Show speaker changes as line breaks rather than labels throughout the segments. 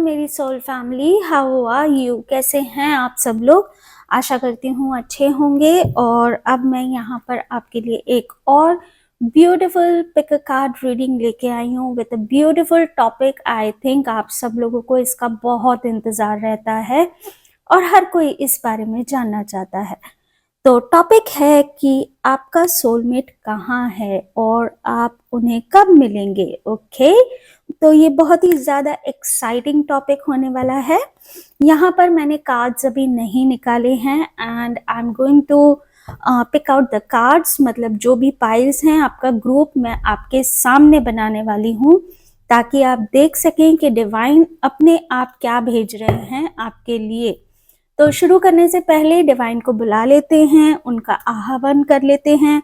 मेरी soul family, how are you? कैसे हैं आप सब लोग? आशा करती हूँ अच्छे होंगे। और अब मैं यहाँ पर आपके लिए एक और beautiful pick a card reading लेके आई हूँ with a beautiful topic. I think आप सब लोगों को इसका बहुत इंतज़ार रहता है और हर कोई इस बारे में जानना चाहता है। तो टॉपिक है कि आपका सोलमेट कहाँ है और आप उन्हें कब मिलेंगे। ओके, तो ये बहुत ही ज़्यादा एक्साइटिंग टॉपिक होने वाला है। यहाँ पर मैंने कार्ड्स अभी नहीं निकाले हैं and I am going to pick out the cards, मतलब जो भी पाइल्स हैं आपका ग्रुप मैं आपके सामने बनाने वाली हूँ ताकि आप देख सकें कि डिवाइन अपने आप क्या भेज रहे हैं आपके लिए। तो शुरू करने से पहले डिवाइन को बुला लेते हैं, उनका आह्वान कर लेते हैं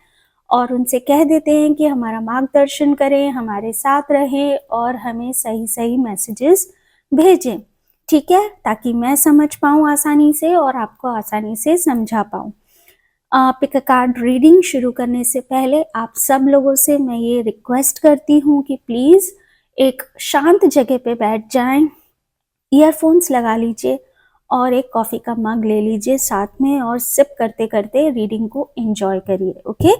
और उनसे कह देते हैं कि हमारा मार्गदर्शन करें, हमारे साथ रहें और हमें सही सही मैसेजेस भेजें, ठीक है, ताकि मैं समझ पाऊँ आसानी से और आपको आसानी से समझा पाऊँ। पिक अ कार्ड रीडिंग शुरू करने से पहले आप सब लोगों से मैं ये रिक्वेस्ट करती हूँ कि प्लीज़ एक शांत जगह पे बैठ जाएं, ईयरफोन्स लगा लीजिए और एक कॉफ़ी का मग ले लीजिए साथ में और सिप करते करते रीडिंग को एंजॉय करिए। ओके,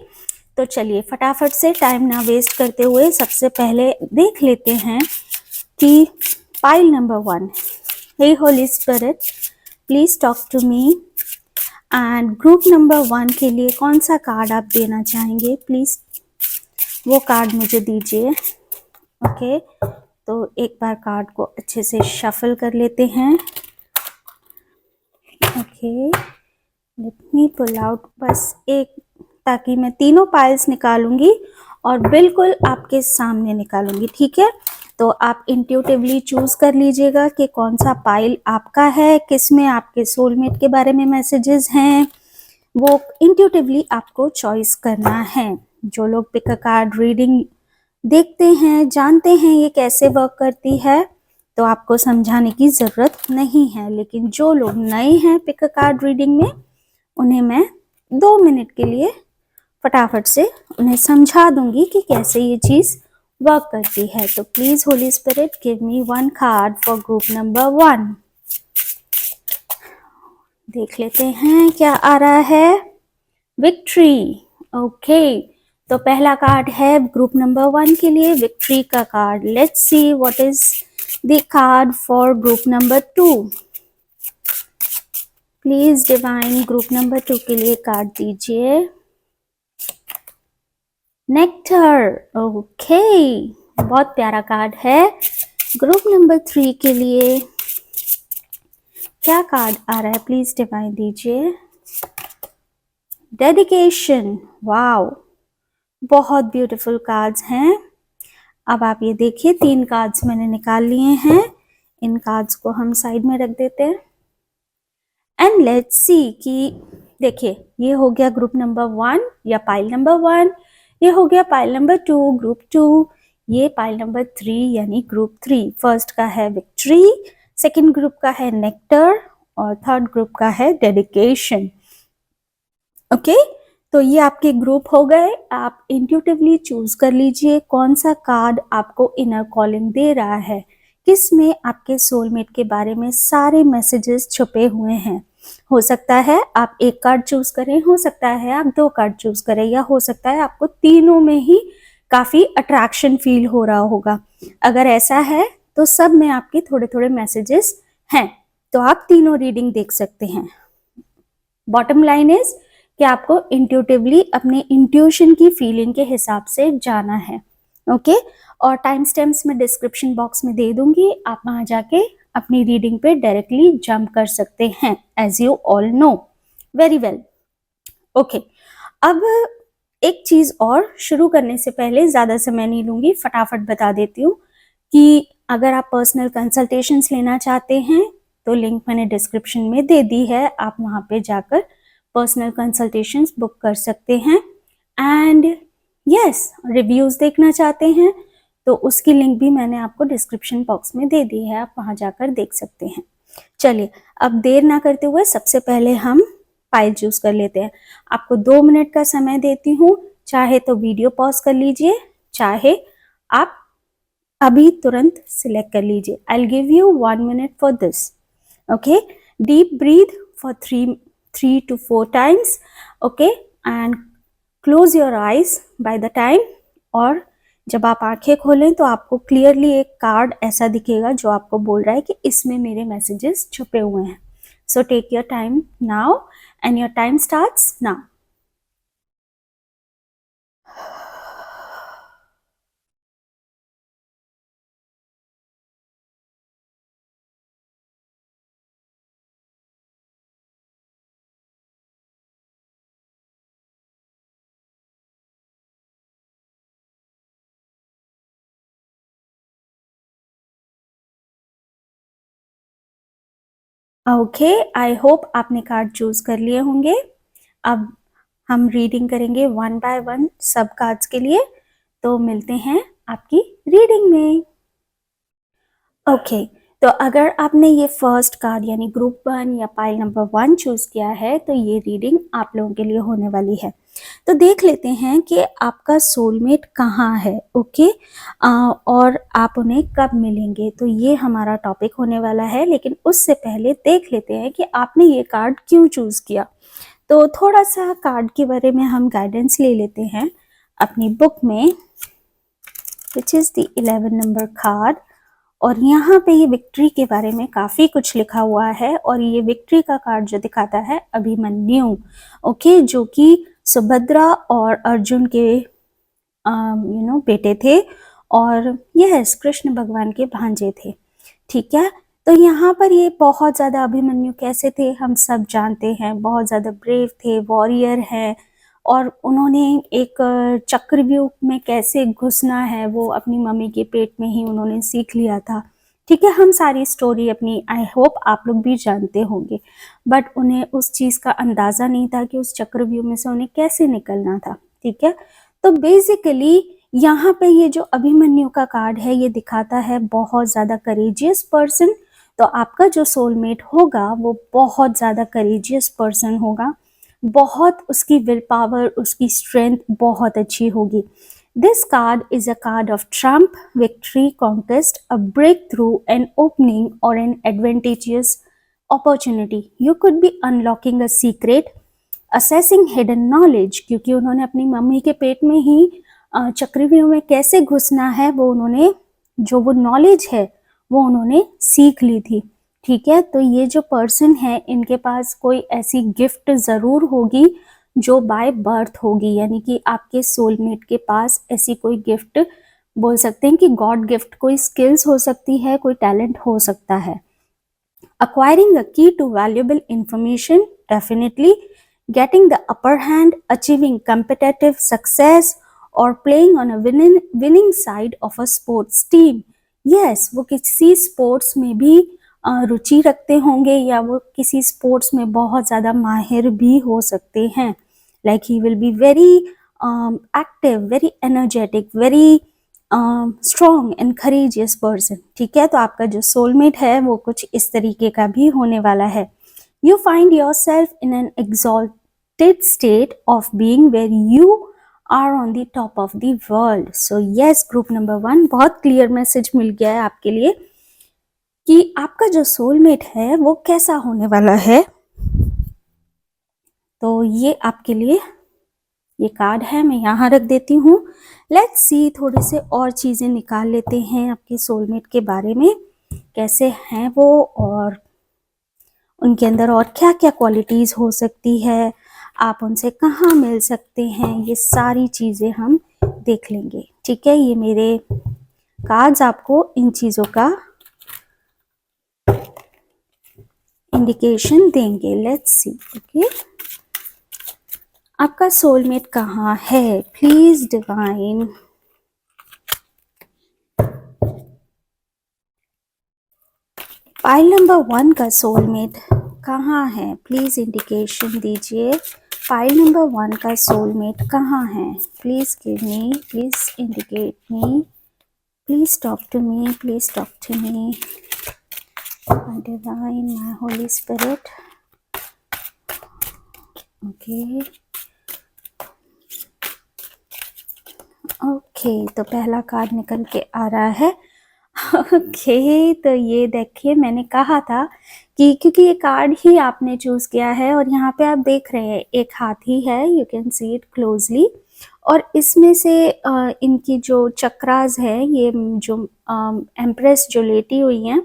तो चलिए फटाफट से टाइम ना वेस्ट करते हुए सबसे पहले देख लेते हैं कि pile number 1, hey holy spirit please talk to me. And group number 1 के लिए कौन सा कार्ड आप देना चाहेंगे, प्लीज वो कार्ड मुझे दीजिए। ओके, तो एक बार कार्ड को अच्छे से शफल कर लेते हैं। Okay, let me pull out बस एक, ताकि मैं तीनों पाइल्स निकालूंगी और बिल्कुल आपके सामने निकालूंगी, ठीक है। तो आप इंट्यूटिवली चूज कर लीजिएगा कि कौन सा पाइल आपका है, किस में आपके सोलमेट के बारे में मैसेजेस हैं, वो इंट्यूटिवली आपको चॉइस करना है। जो लोग पिक अ कार्ड रीडिंग देखते हैं, जानते हैं ये कैसे वर्क करती है, तो आपको समझाने की ज़रूरत नहीं है। लेकिन जो लोग नए हैं पिक अ कार्ड रीडिंग में, उन्हें मैं 2 मिनट के लिए फटाफट से उन्हें समझा दूंगी कि कैसे ये चीज़ वर्क करती है। तो please Holi spirit give me 1 card for group number 1। देख लेते हैं क्या आ रहा है। विक्ट्री। ओके, तो पहला कार्ड है ग्रुप नंबर 1 के लिए विक्ट्री का card. Let's see what is the card for group number 2। Please divine group number 2 के लिए कार्ड दीजिए। नेक्टर। ओके, बहुत प्यारा कार्ड है। ग्रुप नंबर 3 के लिए क्या कार्ड आ रहा है, प्लीज डिवाइन दीजिए। डेडिकेशन। वाओ, बहुत ब्यूटीफुल कार्ड्स हैं। अब आप ये देखिए 3 कार्ड्स मैंने निकाल लिए हैं, इन कार्ड्स को हम साइड में रख देते हैं एंड लेट्स सी कि देखिए ये हो गया ग्रुप नंबर 1 या पाइल नंबर 1, ये हो गया पाइल नंबर 2 ग्रुप 2, ये पाइल नंबर 3 यानी ग्रुप 3। फर्स्ट का है विक्ट्री, सेकंड ग्रुप का है नेक्टर और थर्ड ग्रुप का है डेडिकेशन। ओके, तो ये आपके ग्रुप हो गए। आप इंट्यूटिवली चूज कर लीजिए कौन सा कार्ड आपको इनर कॉलिंग दे रहा है, किस में आपके सोलमेट के बारे में सारे मैसेजेस छुपे हुए हैं। हो सकता है आप एक कार्ड चूज करें, हो सकता है आप 2 कार्ड चूज करें, या हो सकता है आपको तीनों में ही काफी अट्रैक्शन फील हो रहा होगा। अगर ऐसा है तो सब में आपके थोड़े थोड़े मैसेजेस हैं, तो आप तीनों रीडिंग देख सकते हैं। बॉटम लाइन इज कि आपको इंट्यूटिवली अपने इंट्यूशन की फीलिंग के हिसाब से जाना है। ओके, और टाइम स्टैम्प्स में डिस्क्रिप्शन बॉक्स में दे दूंगी, आप वहां जाके अपनी रीडिंग पे डायरेक्टली जंप कर सकते हैं, as you all know very well. Okay, अब एक चीज और शुरू करने से पहले ज्यादा समय नहीं लूंगी, फटाफट बता देती हूँ कि अगर आप पर्सनल कंसल्टेशंस लेना चाहते हैं तो लिंक मैंने डिस्क्रिप्शन में दे दी है, आप वहां पे जाकर पर्सनल कंसल्टेशंस बुक कर सकते हैं। एंड यस, रिव्यूज देखना चाहते हैं तो उसकी लिंक भी मैंने आपको डिस्क्रिप्शन बॉक्स में दे दी है, आप वहां जाकर देख सकते हैं। चलिए अब देर ना करते हुए सबसे पहले हम पाइल चूज कर लेते हैं। आपको 2 मिनट का समय देती हूँ, चाहे तो वीडियो पॉज कर लीजिए, चाहे आप अभी तुरंत सिलेक्ट कर लीजिए. I'll give you 1 minute for this. Okay, deep breathe for 3 to 4 times. Okay, and close your eyes by the time. और जब आप आंखें खोलें तो आपको क्लियरली एक कार्ड ऐसा दिखेगा जो आपको बोल रहा है कि इसमें मेरे मैसेजेस छुपे हुए हैं. So take your time now and your time starts now. Okay, I hope आपने कार्ड चूज कर लिए होंगे. अब हम रीडिंग करेंगे 1 बाय 1 सब कार्ड्स के लिए. तो मिलते हैं आपकी रीडिंग में. ओके, तो अगर आपने ये फर्स्ट कार्ड यानी ग्रुप 1 या पाइल नंबर 1 चूज किया है तो ये रीडिंग आप लोगों के लिए होने वाली है. तो देख लेते हैं कि आपका सोलमेट कहाँ है. ओके, और आप उन्हें कब मिलेंगे, तो ये हमारा टॉपिक होने वाला है. लेकिन उससे पहले देख लेते हैं कि आपने ये कार्ड क्यों चूज किया. तो थोड़ा सा कार्ड के बारे में हम गाइडेंस ले लेते हैं अपनी बुक में, which is the 11 number card. और यहाँ पे ये विक्ट्री के बारे में काफ़ी कुछ लिखा हुआ है. और ये विक्ट्री का कार्ड जो दिखाता है अभिमन्यु. ओके, जो कि सुभद्रा और अर्जुन के बेटे थे और यस कृष्ण भगवान के भांजे थे. ठीक है, तो यहाँ पर ये बहुत ज़्यादा अभिमन्यु कैसे थे हम सब जानते हैं. बहुत ज़्यादा ब्रेव थे, वॉरियर हैं. और उन्होंने एक चक्रव्यूह में कैसे घुसना है वो अपनी मम्मी के पेट में ही उन्होंने सीख लिया था. ठीक है, हम सारी स्टोरी अपनी आई होप आप लोग भी जानते होंगे. बट उन्हें उस चीज़ का अंदाज़ा नहीं था कि उस चक्रव्यूह में से उन्हें कैसे निकलना था. ठीक है, तो बेसिकली यहाँ पे ये जो अभिमन्यु का कार्ड है ये दिखाता है बहुत ज़्यादा करेजियस पर्सन. तो आपका जो सोलमेट होगा वो बहुत ज़्यादा करेजियस पर्सन होगा. बहुत उसकी विल पावर, उसकी स्ट्रेंथ बहुत अच्छी होगी. This card is a card of trump, victory, conquest, a breakthrough, an opening और an advantageous opportunity. You could be unlocking a secret, accessing hidden knowledge, क्योंकि उन्होंने अपनी मम्मी के पेट में ही चक्रव्यूह में कैसे घुसना है वो उन्होंने, जो वो नॉलेज है वो उन्होंने सीख ली थी. ठीक है, तो ये जो पर्सन है इनके पास कोई ऐसी गिफ्ट ज़रूर होगी जो बाय बर्थ होगी. यानी कि आपके सोलमेट के पास ऐसी कोई गिफ्ट, बोल सकते हैं कि गॉड गिफ्ट, कोई स्किल्स हो सकती है, कोई टैलेंट हो सकता है. Acquiring a key to valuable information, definitely. Getting the upper hand, achieving competitive success, or playing on a winning side of a sports team. Yes, वो किसी स्पोर्ट्स में भी रुचि रखते होंगे या वो किसी स्पोर्ट्स में बहुत ज़्यादा माहिर भी हो सकते हैं. Like he will be very active, very energetic, very strong and courageous person. ठीक है, तो आपका जो सोलमेट है वो कुछ इस तरीके का भी होने वाला है. You find yourself in an exalted state of being where you are on the top of the world. So yes, group number 1, बहुत क्लियर मैसेज मिल गया है आपके लिए कि आपका जो सोलमेट है वो कैसा होने वाला है. तो ये आपके लिए ये कार्ड है, मैं यहाँ रख देती हूँ. लेट्स सी, थोड़े से और चीज़ें निकाल लेते हैं आपके सोलमेट के बारे में, कैसे हैं वो और उनके अंदर और क्या क्या क्वालिटीज़ हो सकती है, आप उनसे कहाँ मिल सकते हैं, ये सारी चीज़ें हम देख लेंगे. ठीक है, ये मेरे कार्ड्स आपको इन चीज़ों का इंडिकेशन देंगे. Let's see. ओके, आपका सोलमेट कहाँ है, प्लीज डिवाइन. पाइल नंबर 1 का सोलमेट कहाँ है, प्लीज इंडिकेशन दीजिए. पाइल नंबर 1 का सोलमेट कहाँ है, please give me, please indicate me, please talk to me, please talk to me. My divine, my holy spirit. Okay okay, तो पहला card निकल के आ रहा है ओके, तो ये देखिए मैंने कहा था कि क्योंकि ये कार्ड ही आपने चूज़ किया है और यहाँ पे आप देख रहे हैं एक हाथी है, you can see it closely और इसमें से इनकी जो चक्रास है, ये जो एम्प्रेस जो लेटी हुई हैं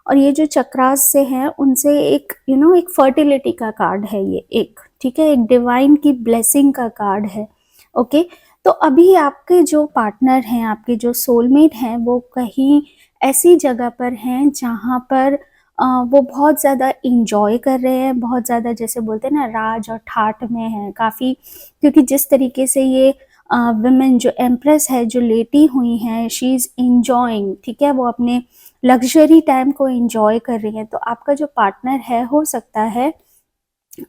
और ये जो चक्रास से हैं उनसे एक एक फर्टिलिटी का कार्ड है ये एक, ठीक है? एक डिवाइन की ब्लेसिंग का कार्ड है, ओके? तो अभी आपके जो पार्टनर हैं, आपके जो सोलमेट हैं, वो कहीं ऐसी जगह पर हैं जहाँ पर वो बहुत ज़्यादा एन्जॉय कर रहे हैं, बहुत ज़्यादा जैसे बोलते हैं ना राज और ठाठ में हैं काफ़ी, क्योंकि जिस तरीके से ये वुमेन जो एम्प्रेस है, जो लेटी हुई हैं, शी इज़ एन्जॉयिंग, ठीक है? वो अपने लग्ज़री टाइम को एन्जॉय कर रही हैं। तो आपका जो पार्टनर है, हो सकता है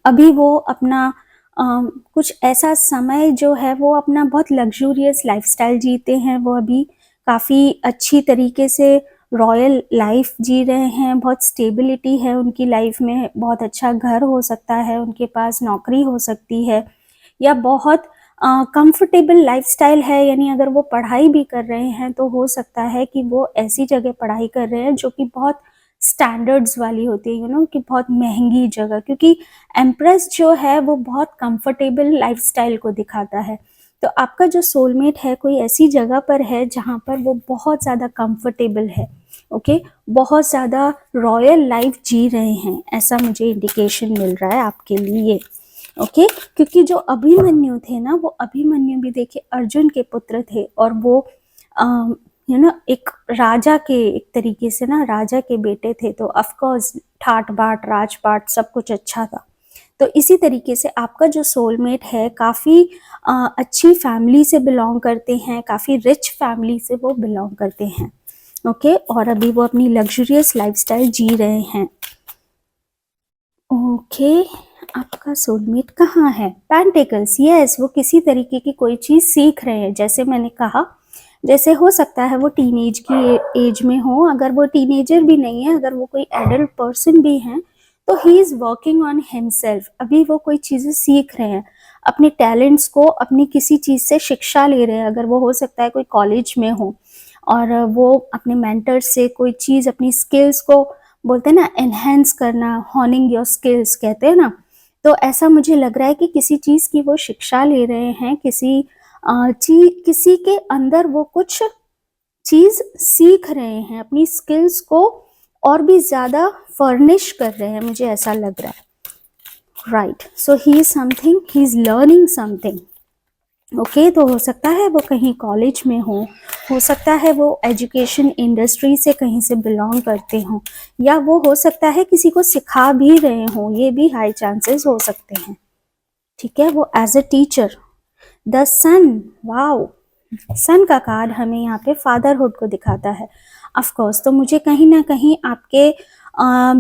अभी वो अपना कुछ ऐसा समय जो है वो अपना बहुत लग्जूरियस लाइफस्टाइल जीते हैं, वो अभी काफ़ी अच्छी तरीके से रॉयल लाइफ जी रहे हैं, बहुत स्टेबिलिटी है उनकी लाइफ में, बहुत अच्छा घर हो सकता है, उनके पास नौकरी हो सकती है या बहुत कंफर्टेबल लाइफस्टाइल है, यानी अगर वो पढ़ाई भी कर रहे हैं तो हो सकता है कि वो ऐसी जगह पढ़ाई कर रहे हैं जो कि बहुत स्टैंडर्ड्स वाली होती है, कि बहुत महंगी जगह, क्योंकि एम्प्रेस जो है वो बहुत कंफर्टेबल लाइफस्टाइल को दिखाता है। तो आपका जो सोलमेट है कोई ऐसी जगह पर है जहाँ पर वो बहुत ज़्यादा कंफर्टेबल है, ओके? बहुत ज़्यादा रॉयल लाइफ जी रहे हैं, ऐसा मुझे इंडिकेशन मिल रहा है आपके लिए, ओके? क्योंकि जो अभिमन्यु थे ना, वो अभिमन्यु भी देखिए अर्जुन के पुत्र थे और वो एक राजा के, एक तरीके से ना राजा के बेटे थे, तो ऑफ कोर्स ठाट बाट राजपाट सब कुछ अच्छा था। तो इसी तरीके से आपका जो सोलमेट है काफ़ी अच्छी फैमिली से बिलोंग करते हैं, काफ़ी रिच फैमिली से वो बिलोंग करते हैं, ओके? और अभी वो अपनी लग्जरियस लाइफस्टाइल जी रहे हैं, ओके? आपका सोलमेट कहाँ है? पेंटिकल्स, यस, वो किसी तरीके की कोई चीज़ सीख रहे हैं, जैसे मैंने कहा, जैसे हो सकता है वो टीनेज की एज में हो, अगर वो टीनेजर भी नहीं है, अगर वो कोई एडल्ट पर्सन भी हैं, तो he is working on himself, अभी वो कोई चीज़ें सीख रहे हैं, अपने टैलेंट्स को, अपनी किसी चीज़ से शिक्षा ले रहे हैं, अगर वो हो सकता है कोई कॉलेज में हो और वो अपने मेंटर से कोई चीज़, अपनी स्किल्स को बोलते हैं ना एनहेंस करना, हॉनिंग योर स्किल्स कहते हैं ना, तो ऐसा मुझे लग रहा है कि किसी चीज़ की वो शिक्षा ले रहे हैं, किसी के अंदर वो कुछ चीज़ सीख रहे हैं, अपनी स्किल्स को और भी ज़्यादा फर्निश कर रहे हैं, मुझे ऐसा लग रहा है, right? So he is learning something, okay? तो हो सकता है वो कहीं कॉलेज में हो सकता है वो एजुकेशन इंडस्ट्री से कहीं से बिलोंग करते हों, या वो हो सकता है किसी को सिखा भी रहे हों, ये भी हाई चांसेस हो सकते हैं, ठीक है? वो as a teacher, the sun, wow, sun का कार्ड हमें यहाँ पे फादरहुड को दिखाता है, ऑफ कोर्स। तो मुझे कहीं ना कहीं आपके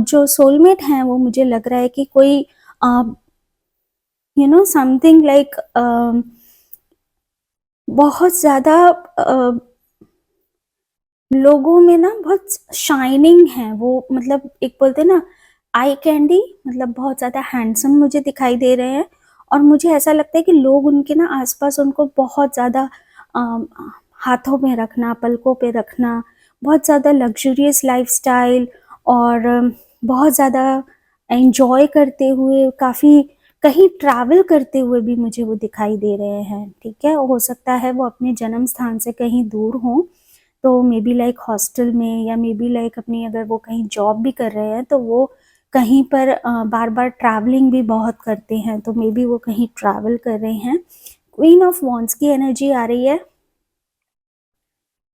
जो सोलमेट हैं वो मुझे लग रहा है कि कोई समथिंग लाइक बहुत ज़्यादा लोगों में ना बहुत शाइनिंग है वो, मतलब एक बोलते हैं ना आई कैंडी, मतलब बहुत ज़्यादा हैंडसम मुझे दिखाई दे रहे हैं और मुझे ऐसा लगता है कि लोग उनके ना आसपास उनको बहुत ज़्यादा हाथों में रखना, पलकों पे रखना, बहुत ज़्यादा लग्जरियस लाइफस्टाइल और बहुत ज़्यादा एंजॉय करते हुए, काफ़ी कहीं ट्रैवल करते हुए भी मुझे वो दिखाई दे रहे हैं, ठीक है? हो सकता है वो अपने जन्म स्थान से कहीं दूर हों, तो मे बी लाइक हॉस्टल में, या मे बी लाइक अपनी अगर वो कहीं जॉब भी कर रहे हैं तो वो कहीं पर बार बार ट्रैवलिंग भी बहुत करते हैं, तो मे बी वो कहीं ट्रैवल कर रहे हैं। क्वीन ऑफ वॉन्ड्स की एनर्जी आ रही है,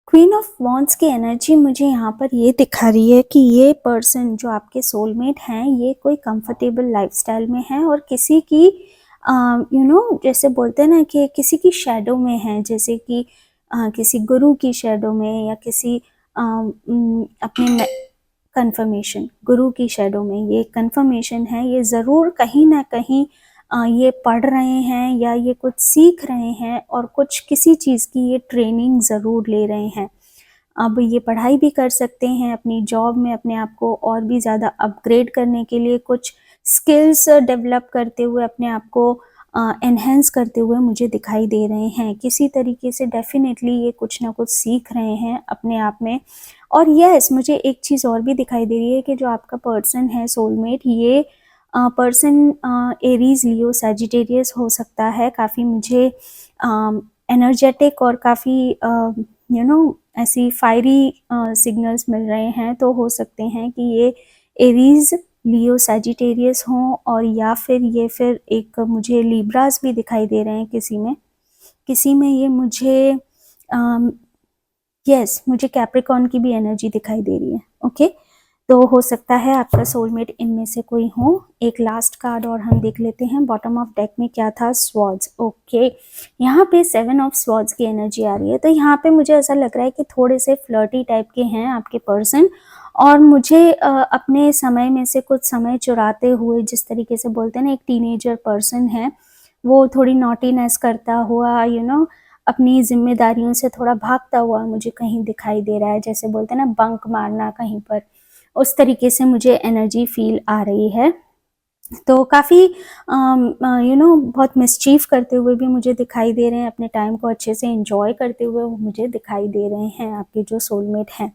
क्वीन ऑफ वॉन्ड्स की एनर्जी मुझे यहाँ पर ये दिखा रही है कि ये पर्सन जो आपके सोलमेट हैं ये कोई कंफर्टेबल लाइफस्टाइल में है और किसी की जैसे बोलते हैं ना कि किसी की शैडो में है, जैसे कि किसी गुरु की शैडो में, या किसी अपने कन्फर्मेशन, गुरु की शैडो में, ये कन्फर्मेशन है, ये ज़रूर कहीं ना कहीं ये पढ़ रहे हैं या ये कुछ सीख रहे हैं और कुछ किसी चीज़ की ये ट्रेनिंग ज़रूर ले रहे हैं। अब ये पढ़ाई भी कर सकते हैं, अपनी जॉब में अपने आप को और भी ज़्यादा अपग्रेड करने के लिए कुछ स्किल्स डेवलप करते हुए अपने आप को एनहेंस करते हुए मुझे दिखाई दे रहे हैं। किसी तरीके से डेफिनेटली ये कुछ ना कुछ सीख रहे हैं अपने आप में। और यस, मुझे एक चीज़ और भी दिखाई दे रही है कि जो आपका पर्सन है सोलमेट, ये पर्सन एरीज, लियो, सैजिटेरियस हो सकता है। काफ़ी मुझे एनर्जेटिक और काफ़ी ऐसी फायरी सिग्नल्स मिल रहे हैं। तो हो सकते हैं कि ये एरीज, लियो, सैजिटेरियस हों, और या फिर ये फिर एक मुझे लिब्रास भी दिखाई दे रहे हैं किसी में ये मुझे मुझे कैप्रिकॉर्न की भी एनर्जी दिखाई दे रही है। ओके, तो हो सकता है आपका सोलमेट इनमें से कोई हो। एक लास्ट कार्ड और हम देख लेते हैं। बॉटम ऑफ डेक में क्या था? स्वॉर्ड्स। ओके, यहाँ पे 7 ऑफ स्वॉर्ड्स की एनर्जी आ रही है। तो यहाँ पे मुझे ऐसा लग रहा है कि थोड़े से फ्लर्टी टाइप के हैं आपके पर्सन, और मुझे अपने समय में से कुछ समय चुराते हुए, जिस तरीके से बोलते हैं ना एक टीनेजर पर्सन है, वो थोड़ी नॉटीनेस करता हुआ अपनी जिम्मेदारियों से थोड़ा भागता हुआ मुझे कहीं दिखाई दे रहा है। जैसे बोलते हैं ना बंक मारना कहीं पर, उस तरीके से मुझे एनर्जी फील आ रही है। तो काफ़ी बहुत मिसचीफ करते हुए भी मुझे दिखाई दे रहे हैं, अपने टाइम को अच्छे से एंजॉय करते हुए वो मुझे दिखाई दे रहे हैं आपके जो सोलमेट हैं।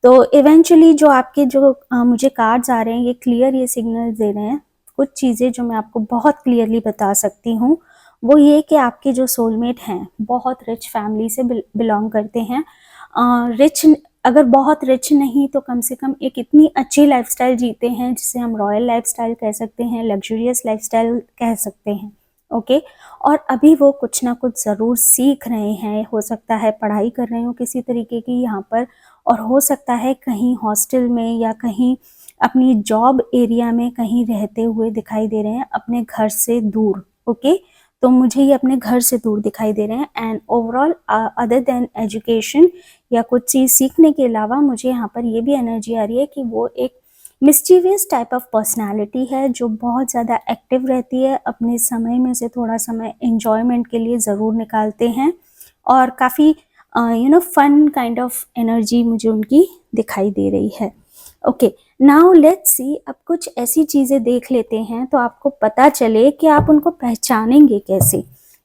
तो इवेंचुअली जो आपके जो मुझे कार्ड्स आ रहे हैं, ये क्लियर ये सिग्नल दे रहे हैं। कुछ चीज़ें जो मैं आपको बहुत क्लियरली बता सकती हूँ वो ये कि आपके जो सोलमेट हैं बहुत रिच फैमिली से बिलोंग करते हैं। रिच, अगर बहुत रिच नहीं तो कम से कम एक इतनी अच्छी लाइफस्टाइल जीते हैं जिसे हम रॉयल लाइफस्टाइल कह सकते हैं, लग्जरियस लाइफस्टाइल कह सकते हैं। ओके, और अभी वो कुछ ना कुछ ज़रूर सीख रहे हैं। हो सकता है पढ़ाई कर रहे हो किसी तरीके की यहाँ पर, और हो सकता है कहीं हॉस्टल में या कहीं अपनी जॉब एरिया में कहीं रहते हुए दिखाई दे रहे हैं, अपने घर से दूर। ओके, तो मुझे ये अपने घर से दूर दिखाई दे रहे हैं। And overall other than education या कुछ चीज़ सीखने के अलावा मुझे यहाँ पर ये भी एनर्जी आ रही है कि वो एक मिस्टीवियस टाइप ऑफ पर्सनालिटी है जो बहुत ज़्यादा एक्टिव रहती है, अपने समय में से थोड़ा समय एन्जॉयमेंट के लिए ज़रूर निकालते हैं, और काफ़ी फन काइंड ऑफ एनर्जी मुझे उनकी दिखाई दे रही है। ओके, नाउ लेट्स सी, अब कुछ ऐसी चीज़ें देख लेते हैं तो आपको पता चले कि आप उनको पहचानेंगे कैसे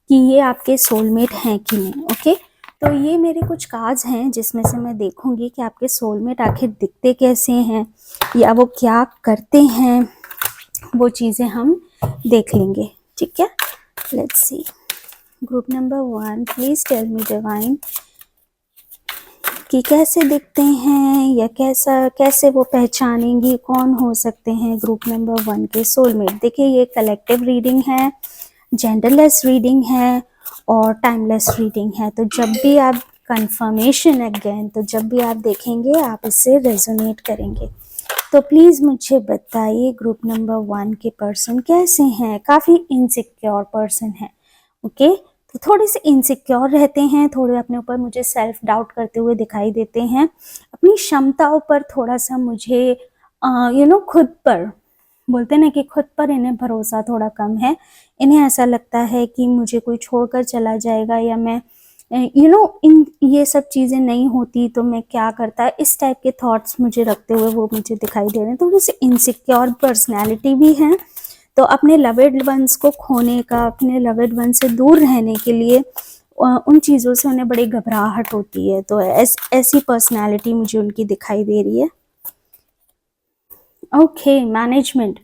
कि ये आपके सोलमेट हैं कि नहीं। ओके, तो ये मेरे कुछ कार्ड्स हैं जिसमें से मैं देखूंगी कि आपके सोलमेट आखिर दिखते कैसे हैं या वो क्या करते हैं, वो चीज़ें हम देख लेंगे। ठीक है, let's see. Group number 1, please tell me divine कि कैसे दिखते हैं या कैसे वो पहचानेंगी, कौन हो सकते हैं ग्रुप नंबर 1 के सोलमेट। देखिए, ये कलेक्टिव रीडिंग है, जेंडरलेस रीडिंग है और टाइमलेस रीडिंग है। तो जब भी आप कंफर्मेशन अगेन, तो जब भी आप देखेंगे आप इससे रेजोनेट करेंगे। तो प्लीज़ मुझे बताइए ग्रुप नंबर 1 के पर्सन कैसे हैं। काफ़ी इनसिक्योर पर्सन है। ओके, तो थोड़े से इनसिक्योर रहते हैं, थोड़े अपने ऊपर मुझे सेल्फ डाउट करते हुए दिखाई देते हैं, अपनी क्षमताओं पर थोड़ा सा मुझे खुद पर बोलते हैं ना कि खुद पर इन्हें भरोसा थोड़ा कम है। इन्हें ऐसा लगता है कि मुझे कोई छोड़कर चला जाएगा या मैं इन ये सब चीज़ें नहीं होती तो मैं क्या करता, इस टाइप के थॉट्स मुझे रखते हुए वो मुझे दिखाई दे रहे हैं। थोड़ी सी इनसिक्योर पर्सनैलिटी भी है। तो अपने लवेड वंस को खोने का, अपने लवेड वन से दूर रहने के लिए उन चीज़ों से उन्हें बड़ी घबराहट होती है। तो ऐसी पर्सनैलिटी मुझे उनकी दिखाई दे रही है। Okay, management.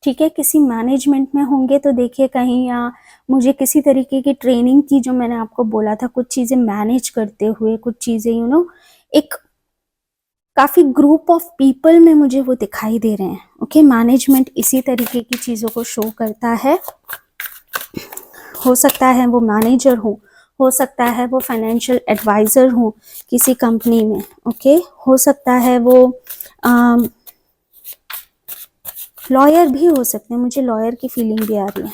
ठीक है, किसी मैनेजमेंट में होंगे तो देखिए कहीं या मुझे किसी तरीके की ट्रेनिंग की, जो मैंने आपको बोला था, कुछ चीज़ें मैनेज करते हुए, कुछ चीज़ें एक काफ़ी ग्रुप ऑफ पीपल में मुझे वो दिखाई दे रहे हैं। ओके, मैनेजमेंट इसी तरीके की चीज़ों को शो करता है। हो सकता है वो मैनेजर हो सकता है वो फाइनेंशियल एडवाइज़र हो किसी कंपनी में। ओके, हो सकता है वो लॉयर भी हो सकते हैं, मुझे लॉयर की फीलिंग भी आ रही है।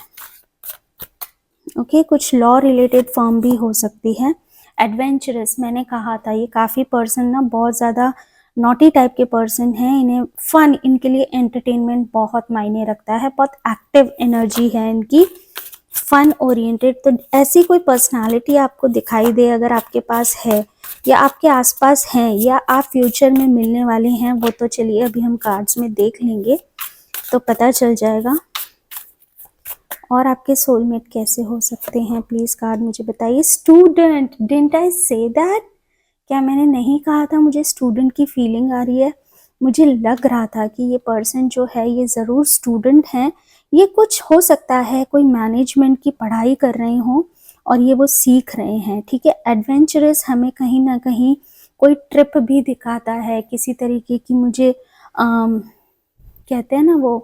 ओके, कुछ लॉ रिलेटेड फर्म भी हो सकती है। एडवेंचरस, मैंने कहा था ये काफ़ी पर्सन ना बहुत ज़्यादा नॉटी टाइप के पर्सन हैं। इन्हें फन, इनके लिए एंटरटेनमेंट बहुत मायने रखता है, बहुत एक्टिव एनर्जी है इनकी, फन ओरिएंटेड। तो ऐसी कोई पर्सनालिटी आपको दिखाई दे, अगर आपके पास है या आपके आसपास हैं या आप फ्यूचर में मिलने वाले हैं, वो तो चलिए अभी हम कार्ड्स में देख लेंगे तो पता चल जाएगा। और आपके सोलमेट कैसे हो सकते हैं, प्लीज कार्ड मुझे बताइए। Student, didn't I say that? क्या मैंने नहीं कहा था मुझे स्टूडेंट की फीलिंग आ रही है? मुझे लग रहा था कि ये पर्सन जो है ये ज़रूर स्टूडेंट हैं। ये कुछ हो सकता है कोई मैनेजमेंट की पढ़ाई कर रहे हों और ये वो सीख रहे हैं, ठीक है। एडवेंचरस हमें कहीं ना कहीं कोई ट्रिप भी दिखाता है किसी तरीके की। मुझे कहते हैं ना वो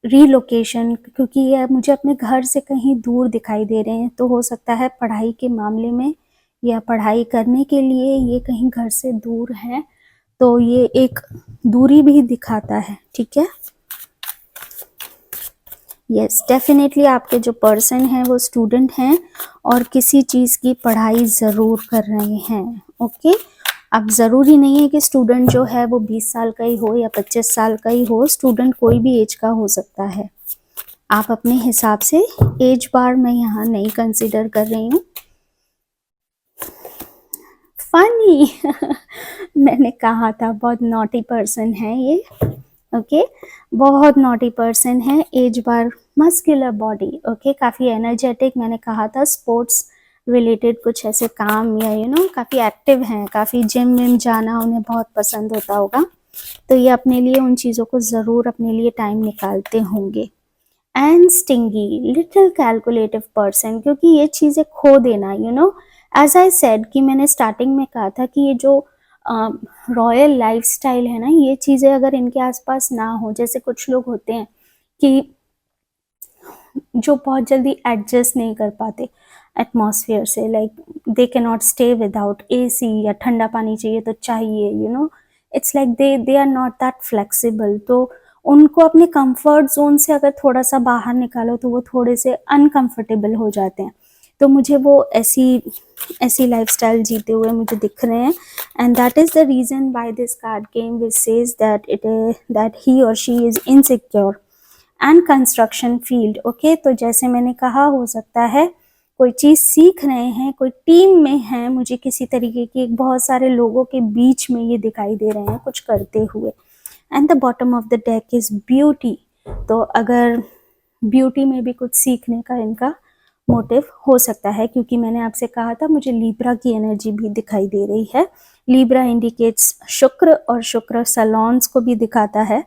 रीलोकेशन, क्योंकि ये मुझे अपने घर से कहीं दूर दिखाई दे रहे हैं, तो हो सकता है पढ़ाई के मामले में या पढ़ाई करने के लिए ये कहीं घर से दूर है, तो ये एक दूरी भी दिखाता है, ठीक है। यस, डेफिनेटली आपके जो पर्सन हैं वो स्टूडेंट हैं और किसी चीज़ की पढ़ाई ज़रूर कर रहे हैं, ओके। अब ज़रूरी नहीं है कि स्टूडेंट जो है वो 20 साल का ही हो या 25 साल का ही हो, स्टूडेंट कोई भी एज का हो सकता है। आप अपने हिसाब से एज बार मैं यहाँ नहीं कंसिडर कर रही हूँ। फनी मैंने कहा था बहुत नॉटी पर्सन है ये, ओके। बहुत नॉटी पर्सन है। एज बार मस्कुलर बॉडी, ओके, काफ़ी एनर्जेटिक। मैंने कहा था स्पोर्ट्स रिलेटेड कुछ ऐसे काम या काफ़ी एक्टिव हैं, काफ़ी जिम विम जाना उन्हें बहुत पसंद होता होगा, तो ये अपने लिए उन चीज़ों को ज़रूर अपने लिए टाइम निकालते होंगे। And stingy, little calculative person, क्योंकि ये चीज़ें खो देना, एज आई सेड कि मैंने स्टार्टिंग में कहा था कि ये जो रॉयल लाइफस्टाइल है ना, ये चीज़ें अगर इनके आसपास ना हो, जैसे कुछ लोग होते हैं कि जो बहुत जल्दी एडजस्ट नहीं कर पाते एटमॉस्फेयर से, like they can not stay without AC, या ठंडा पानी चाहिए तो चाहिए, it's like they are not that flexible. तो उनको अपने कंफर्ट जोन से अगर थोड़ा सा बाहर निकालो तो वो थोड़े से अनकंफर्टेबल हो जाते हैं। तो मुझे वो ऐसी लाइफस्टाइल जीते हुए मुझे दिख रहे हैं, and that is the reason why this card came which says that he और she is insecure and construction field, okay. तो जैसे मैंने कहा, हो सकता है कोई चीज़ सीख रहे हैं, कोई टीम में है, मुझे किसी तरीके की बहुत सारे लोगों के बीच में ये दिखाई दे रहे हैं कुछ करते हुए। And the bottom of the deck is beauty, तो अगर ब्यूटी में भी कुछ सीखने का इनका मोटिव हो सकता है, क्योंकि मैंने आपसे कहा था मुझे लीब्रा की एनर्जी भी दिखाई दे रही है। लीब्रा इंडिकेट्स शुक्र, और शुक्र सलोन्स को भी दिखाता है।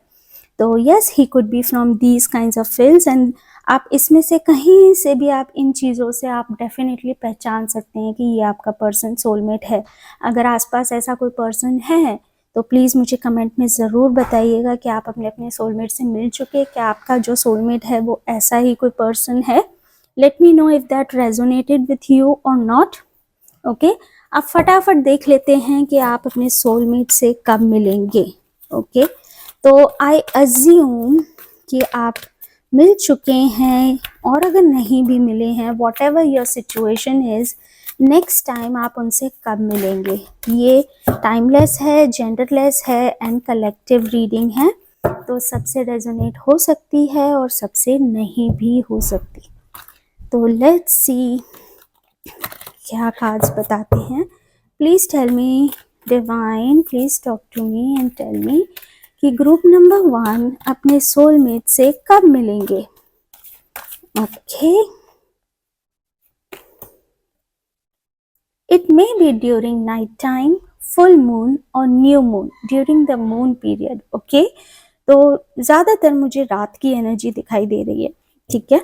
तो yes, he could be from these kinds of fields, and आप इसमें से कहीं से भी आप इन चीज़ों से आप डेफिनेटली पहचान सकते हैं कि ये आपका पर्सन सोलमेट है। अगर आसपास ऐसा कोई पर्सन है तो प्लीज़ मुझे कमेंट में ज़रूर बताइएगा कि आप अपने सोलमेट से मिल चुके, क्या आपका जो सोलमेट है वो ऐसा ही कोई पर्सन है। Let me know if that resonated with you और नॉट, ओके। अब फटाफट देख लेते हैं कि आप अपने सोलमेट से कब मिलेंगे, ओके। तो आई अज्यूम कि आप मिल चुके हैं, और अगर नहीं भी मिले हैं, what ever your situation is, next time आप उनसे कब मिलेंगे। ये टाइमलेस है, जेंडरलेस है, एंड कलेक्टिव रीडिंग है, तो सबसे रेजोनेट हो सकती है और सबसे नहीं भी हो सकती। तो लेट्स सी क्या कार्ड्स बताते हैं। Please tell me divine, please talk to me and tell me कि ग्रुप नंबर 1 अपने सोलमेट से कब मिलेंगे, ओके। It may be during night time, full moon और new moon, during the moon period, okay. तो ज़्यादातर मुझे रात की एनर्जी दिखाई दे रही है, ठीक है।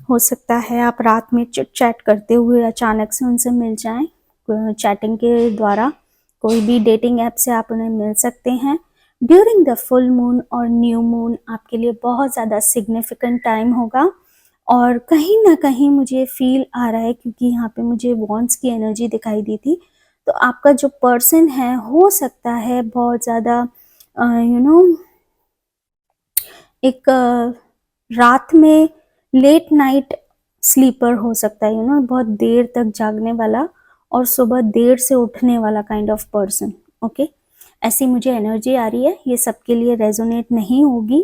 हो सकता है आप रात में चिट चैट करते हुए अचानक से उनसे मिल जाएं, चैटिंग के द्वारा, कोई भी डेटिंग ऐप से आप उन्हें मिल सकते हैं। ड्यूरिंग द फुल मून और न्यू मून आपके लिए बहुत ज़्यादा सिग्निफिकेंट टाइम होगा, और कहीं ना कहीं मुझे फील आ रहा है, क्योंकि यहाँ पे मुझे वॉन्ड्स की एनर्जी दिखाई दी थी, तो आपका जो पर्सन है हो सकता है बहुत ज़्यादा एक रात में लेट नाइट स्लीपर हो सकता है, बहुत देर तक जागने वाला और सुबह देर से उठने वाला काइंड ऑफ पर्सन, ओके। ऐसी मुझे एनर्जी आ रही है। ये सबके लिए रेजोनेट नहीं होगी,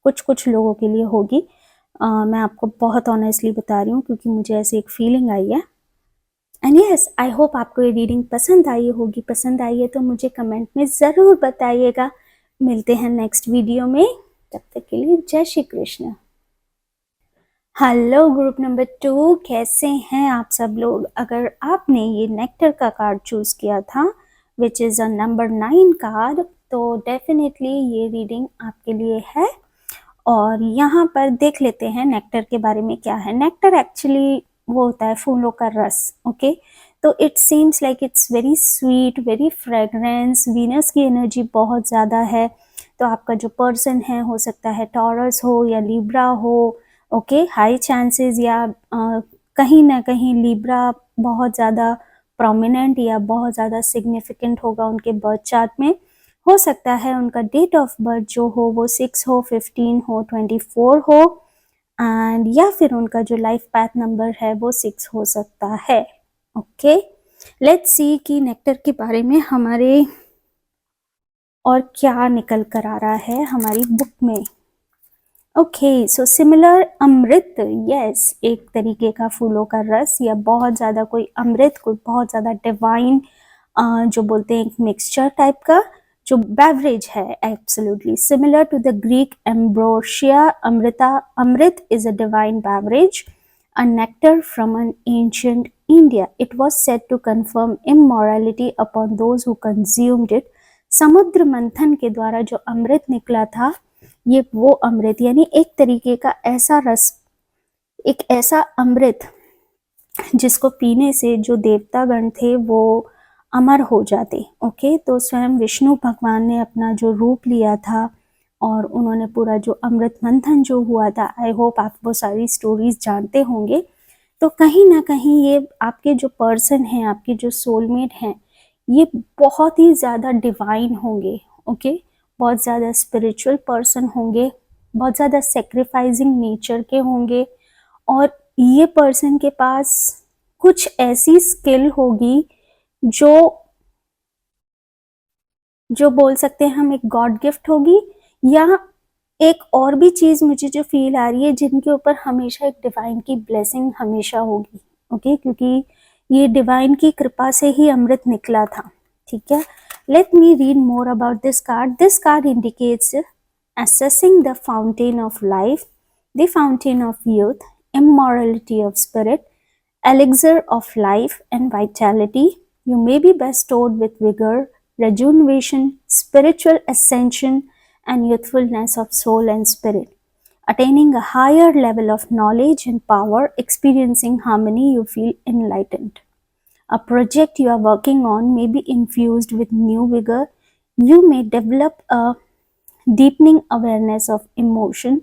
कुछ कुछ लोगों के लिए होगी। मैं आपको बहुत ऑनेस्टली बता रही हूँ, क्योंकि मुझे ऐसी एक फीलिंग आई है। एंड यस, आई होप आपको ये रीडिंग पसंद आई होगी। पसंद आई है तो मुझे कमेंट में ज़रूर बताइएगा। मिलते हैं नेक्स्ट वीडियो में, तब तक के लिए जय Shri Krishna. Hello group number 2, कैसे हैं आप सब लोग। अगर आपने ये नेक्टर का कार्ड चूज किया था which is a number 9 card, तो डेफिनेटली ये रीडिंग आपके लिए है। और यहाँ पर देख लेते हैं नेक्टर के बारे में क्या है। नेक्टर एक्चुअली वो होता है फूलों का रस, ओके। तो it seems like it's very sweet, very fragrance, Venus की एनर्जी बहुत ज़्यादा है। तो आपका जो पर्सन है हो सकता है टॉरस हो या लिब्रा हो, ओके। हाई चांसेस या कहीं ना कहीं लिब्रा बहुत ज़्यादा प्रोमिनेंट या बहुत ज़्यादा सिग्निफिकेंट होगा उनके बर्थ चार्ट में। हो सकता है उनका डेट ऑफ बर्थ जो हो वो 6 हो, 15 हो, 24 हो, एंड या फिर उनका जो लाइफ पाथ नंबर है वो 6 हो सकता है, ओके। लेट्स सी कि नेक्टर के बारे में हमारे और क्या निकल कर आ रहा है हमारी बुक में। ओके, सो सिमिलर अमृत, यस, एक तरीके का फूलों का रस या बहुत ज़्यादा कोई अमृत, कोई बहुत ज़्यादा डिवाइन, जो बोलते हैं एक मिक्सचर टाइप का जो बेवरेज है। Absolutely similar to the Greek ambrosia amrita, amrit is a divine beverage, a nectar from an ancient India. इट was said to confirm immorality upon those who consumed it. समुद्र मंथन के द्वारा जो अमृत निकला था, ये वो अमृत यानी एक तरीके का ऐसा रस, एक ऐसा अमृत जिसको पीने से जो देवतागण थे वो अमर हो जाते, ओके। तो स्वयं विष्णु भगवान ने अपना जो रूप लिया था और उन्होंने पूरा जो अमृत मंथन जो हुआ था, आई होप आप वो सारी स्टोरीज जानते होंगे। तो कहीं ना कहीं ये आपके जो पर्सन हैं, आपके जो सोलमेट हैं, ये बहुत ही ज़्यादा डिवाइन होंगे, ओके। बहुत ज़्यादा स्पिरिचुअल पर्सन होंगे, बहुत ज़्यादा सेक्रीफाइसिंग नेचर के होंगे, और ये पर्सन के पास कुछ ऐसी स्किल होगी जो जो बोल सकते हैं हम एक गॉड गिफ्ट होगी, या एक और भी चीज़ मुझे जो फील आ रही है जिनके ऊपर हमेशा एक डिवाइन की ब्लेसिंग हमेशा होगी, ओके, क्योंकि ये डिवाइन की कृपा से ही अमृत निकला था, ठीक है। Let me read more about this card. This card indicates assessing the fountain of life, the fountain of youth, immortality of spirit, elixir of life and vitality. You may be bestowed with vigor, rejuvenation, spiritual ascension, and youthfulness of soul and spirit. Attaining a higher level of knowledge and power, experiencing harmony, you feel enlightened. A project you are working on may be infused with new vigor. You may develop a deepening awareness of emotion,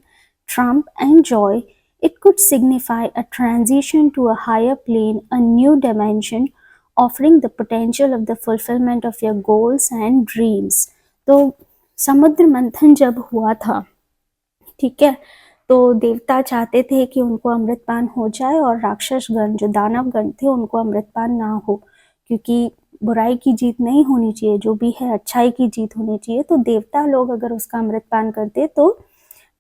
triumph, and joy. It could signify a transition to a higher plane, a new dimension, offering the potential of the fulfillment of your goals and dreams. तो समुद्र मंथन जब हुआ था, ठीक है, तो देवता चाहते थे कि उनको अमृतपान हो जाए और राक्षस गण जो दानव गण थे उनको अमृतपान ना हो, क्योंकि बुराई की जीत नहीं होनी चाहिए, जो भी है अच्छाई की जीत होनी चाहिए। तो देवता लोग अगर उसका अमृतपान करते तो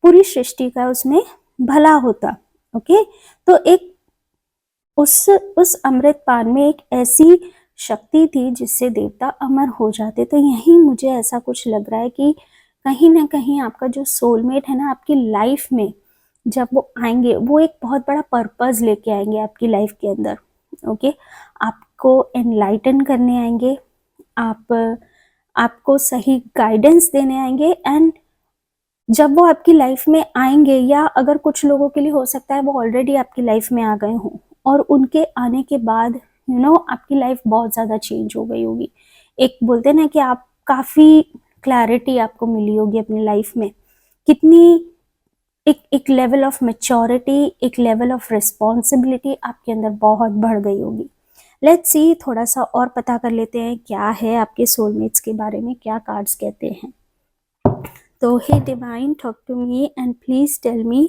पूरी सृष्टि का उसमें भला होता, ओके। तो एक उस अमृतपान में एक ऐसी शक्ति थी जिससे देवता अमर हो जाते। तो यही मुझे ऐसा कुछ लग रहा है कि कहीं ना कहीं आपका जो सोलमेट है ना, आपकी लाइफ में जब वो आएंगे वो एक बहुत बड़ा पर्पस लेके आएंगे आपकी लाइफ के अंदर, ओके। आपको एनलाइटन करने आएंगे, आपको सही गाइडेंस देने आएंगे, एंड जब वो आपकी लाइफ में आएंगे, या अगर कुछ लोगों के लिए हो सकता है वो ऑलरेडी आपकी लाइफ में आ गए हों, और उनके आने के बाद आपकी लाइफ बहुत ज़्यादा चेंज हो गई होगी। एक बोलते हैं ना कि आप काफ़ी क्लैरिटी आपको मिली होगी अपनी लाइफ में, कितनी एक लेवल ऑफ मेच्योरिटी, एक लेवल ऑफ रिस्पॉन्सिबिलिटी आपके अंदर बहुत बढ़ गई होगी। लेट्स सी, थोड़ा सा और पता कर लेते हैं क्या है आपके सोलमेट्स के बारे में, क्या कार्ड्स कहते हैं। तो hey divine, talk to me and please tell me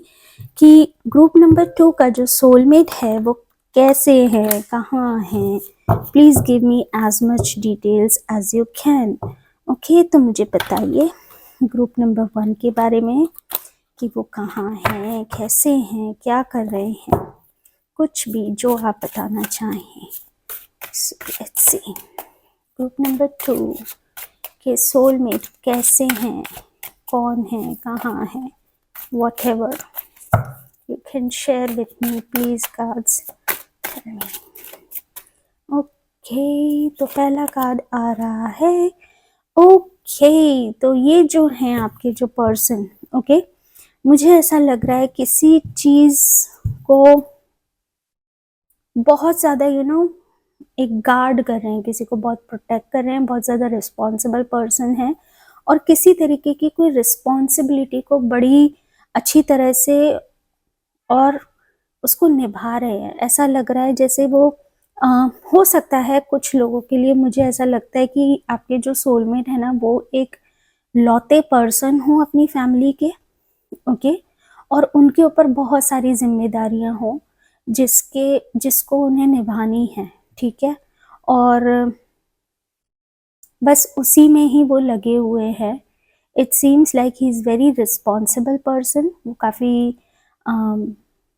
कि ग्रुप नंबर 2 का जो सोलमेट है वो कैसे है, कहाँ है। Please give me as much details as you can, okay. तो मुझे बताइए ग्रुप नंबर 1 के बारे में कि वो कहाँ हैं, कैसे हैं, क्या कर रहे हैं, कुछ भी जो आप बताना चाहें। लेट्स सी, ग्रुप नंबर 2 के सोलमेट कैसे हैं, कौन है, कहाँ है, whatever. You can share with me, please, cards. Tell me. Okay, तो पहला कार्ड आ रहा है। ओके, तो ये जो हैं आपके जो पर्सन, ओके, मुझे ऐसा लग रहा है किसी चीज को बहुत ज्यादा एक गार्ड कर रहे हैं, किसी को बहुत प्रोटेक्ट कर रहे हैं, बहुत ज़्यादा रिस्पॉन्सिबल पर्सन है और किसी तरीके की कोई रिस्पॉन्सिबिलिटी को बड़ी अच्छी तरह से और उसको निभा रहे हैं। ऐसा लग रहा है जैसे वो हो सकता है कुछ लोगों के लिए, मुझे ऐसा लगता है कि आपके जो सोलमेट है ना वो एक लौते पर्सन हो अपनी फैमिली के, ओके, और उनके ऊपर बहुत सारी जिम्मेदारियां हो जिसको उन्हें निभानी है, ठीक है, और बस उसी में ही वो लगे हुए हैं। It seems like he is very responsible person, वो काफ़ी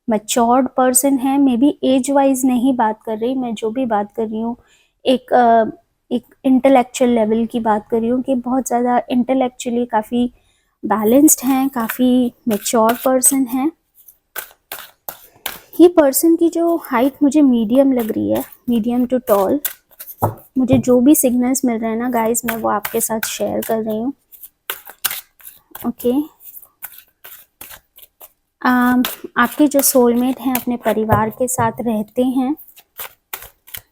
मैच्योर्ड पर्सन है। मे बी एज वाइज नहीं बात कर रही मैं, जो भी बात कर रही हूँ एक इंटेलेक्चुअल लेवल की बात कर रही हूँ कि बहुत ज़्यादा इंटेलेक्चुअली काफ़ी बैलेंस्ड हैं, काफ़ी मैच्योर पर्सन हैं। ये पर्सन की जो हाइट मुझे मीडियम लग रही है, मीडियम टू टॉल। मुझे जो भी सिग्नल्स मिल रहे हैं ना गाइस, मैं वो आपके साथ शेयर कर रही हूँ, ओके। आपके जो सोलमेट हैं अपने परिवार के साथ रहते हैं,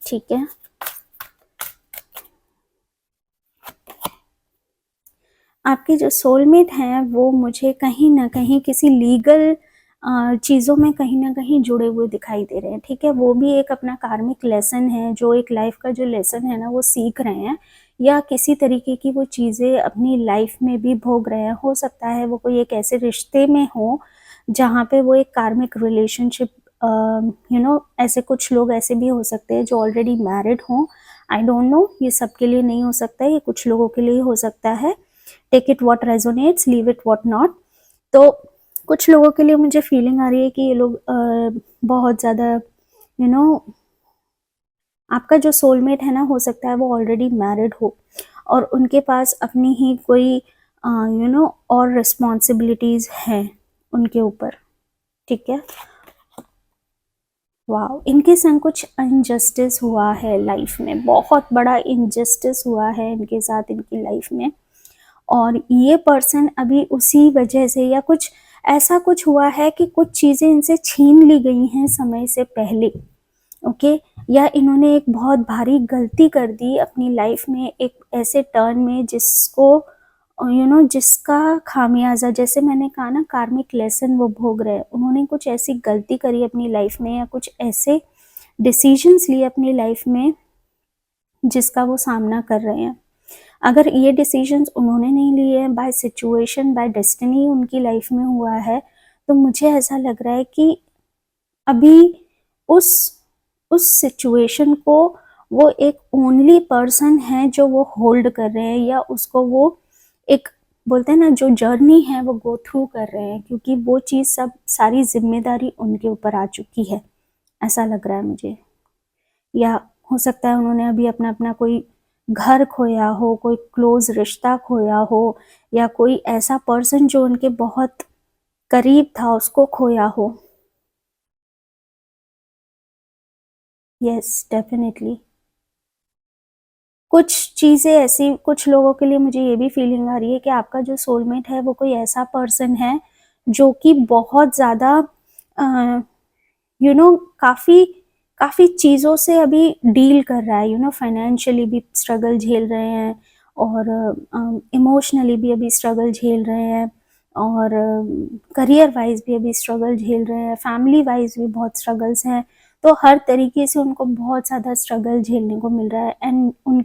ठीक है। आपके जो सोलमेट हैं वो मुझे कहीं ना कहीं किसी लीगल चीज़ों में कहीं ना कहीं जुड़े हुए दिखाई दे रहे हैं, ठीक है। वो भी एक अपना कार्मिक लेसन है, जो एक लाइफ का जो लेसन है ना वो सीख रहे हैं, या किसी तरीके की वो चीज़ें अपनी लाइफ में भी भोग रहे हैं। हो सकता है वो कोई एक ऐसे रिश्ते में हो जहाँ पे वो एक कार्मिक रिलेशनशिप, ऐसे कुछ लोग ऐसे भी हो सकते हैं जो ऑलरेडी मैरिड हों। आई डोंट नो, ये सबके लिए नहीं हो सकता, ये कुछ लोगों के लिए हो सकता है। Take it what resonates, leave it what not. तो कुछ लोगों के लिए मुझे फीलिंग आ रही है कि ये लोग बहुत ज़्यादा आपका जो सोलमेट है ना, हो सकता है वो ऑलरेडी मैरिड हो और उनके पास अपनी ही कोई और रिस्पॉन्सिबिलिटीज़ हैं उनके ऊपर, ठीक है। वाह, इनके संग कुछ इनजस्टिस हुआ है लाइफ में, बहुत बड़ा इनजस्टिस हुआ है इनके साथ इनकी लाइफ में, और ये पर्सन अभी उसी वजह से, या कुछ ऐसा कुछ हुआ है कि कुछ चीज़ें इनसे छीन ली गई हैं समय से पहले, ओके, या इन्होंने एक बहुत भारी गलती कर दी अपनी लाइफ में एक ऐसे टर्न में जिसको जिसका खामियाजा, जैसे मैंने कहा ना, कार्मिक लेसन वो भोग रहे हैं। उन्होंने कुछ ऐसी गलती करी अपनी लाइफ में या कुछ ऐसे डिसीजंस लिए अपनी लाइफ में जिसका वो सामना कर रहे हैं। अगर ये डिसीजंस उन्होंने नहीं लिए हैं, बाय सिचुएशन, बाय डेस्टिनी उनकी लाइफ में हुआ है, तो मुझे ऐसा लग रहा है कि अभी उस सिचुएशन को वो एक ओनली पर्सन है जो वो होल्ड कर रहे हैं, या उसको वो एक बोलते हैं ना, जो जर्नी है वो गो थ्रू कर रहे हैं, क्योंकि वो चीज़ सब सारी जिम्मेदारी उनके ऊपर आ चुकी है, ऐसा लग रहा है मुझे। या हो सकता है उन्होंने अभी अपना अपना कोई घर खोया हो, कोई क्लोज रिश्ता खोया हो, या कोई ऐसा पर्सन जो उनके बहुत करीब था उसको खोया हो। यस, डेफिनेटली कुछ चीज़ें ऐसी, कुछ लोगों के लिए मुझे ये भी फीलिंग आ रही है कि आपका जो सोलमेट है वो कोई ऐसा पर्सन है जो कि बहुत ज़्यादा काफ़ी काफ़ी चीज़ों से अभी डील कर रहा है, फाइनेंशियली भी स्ट्रगल झेल रहे हैं और इमोशनली भी अभी स्ट्रगल झेल रहे हैं, और करियर वाइज भी अभी स्ट्रगल झेल रहे हैं, फैमिली वाइज भी बहुत स्ट्रगल्स हैं। तो हर तरीके से उनको बहुत ज़्यादा स्ट्रगल झेलने को मिल रहा है, एंड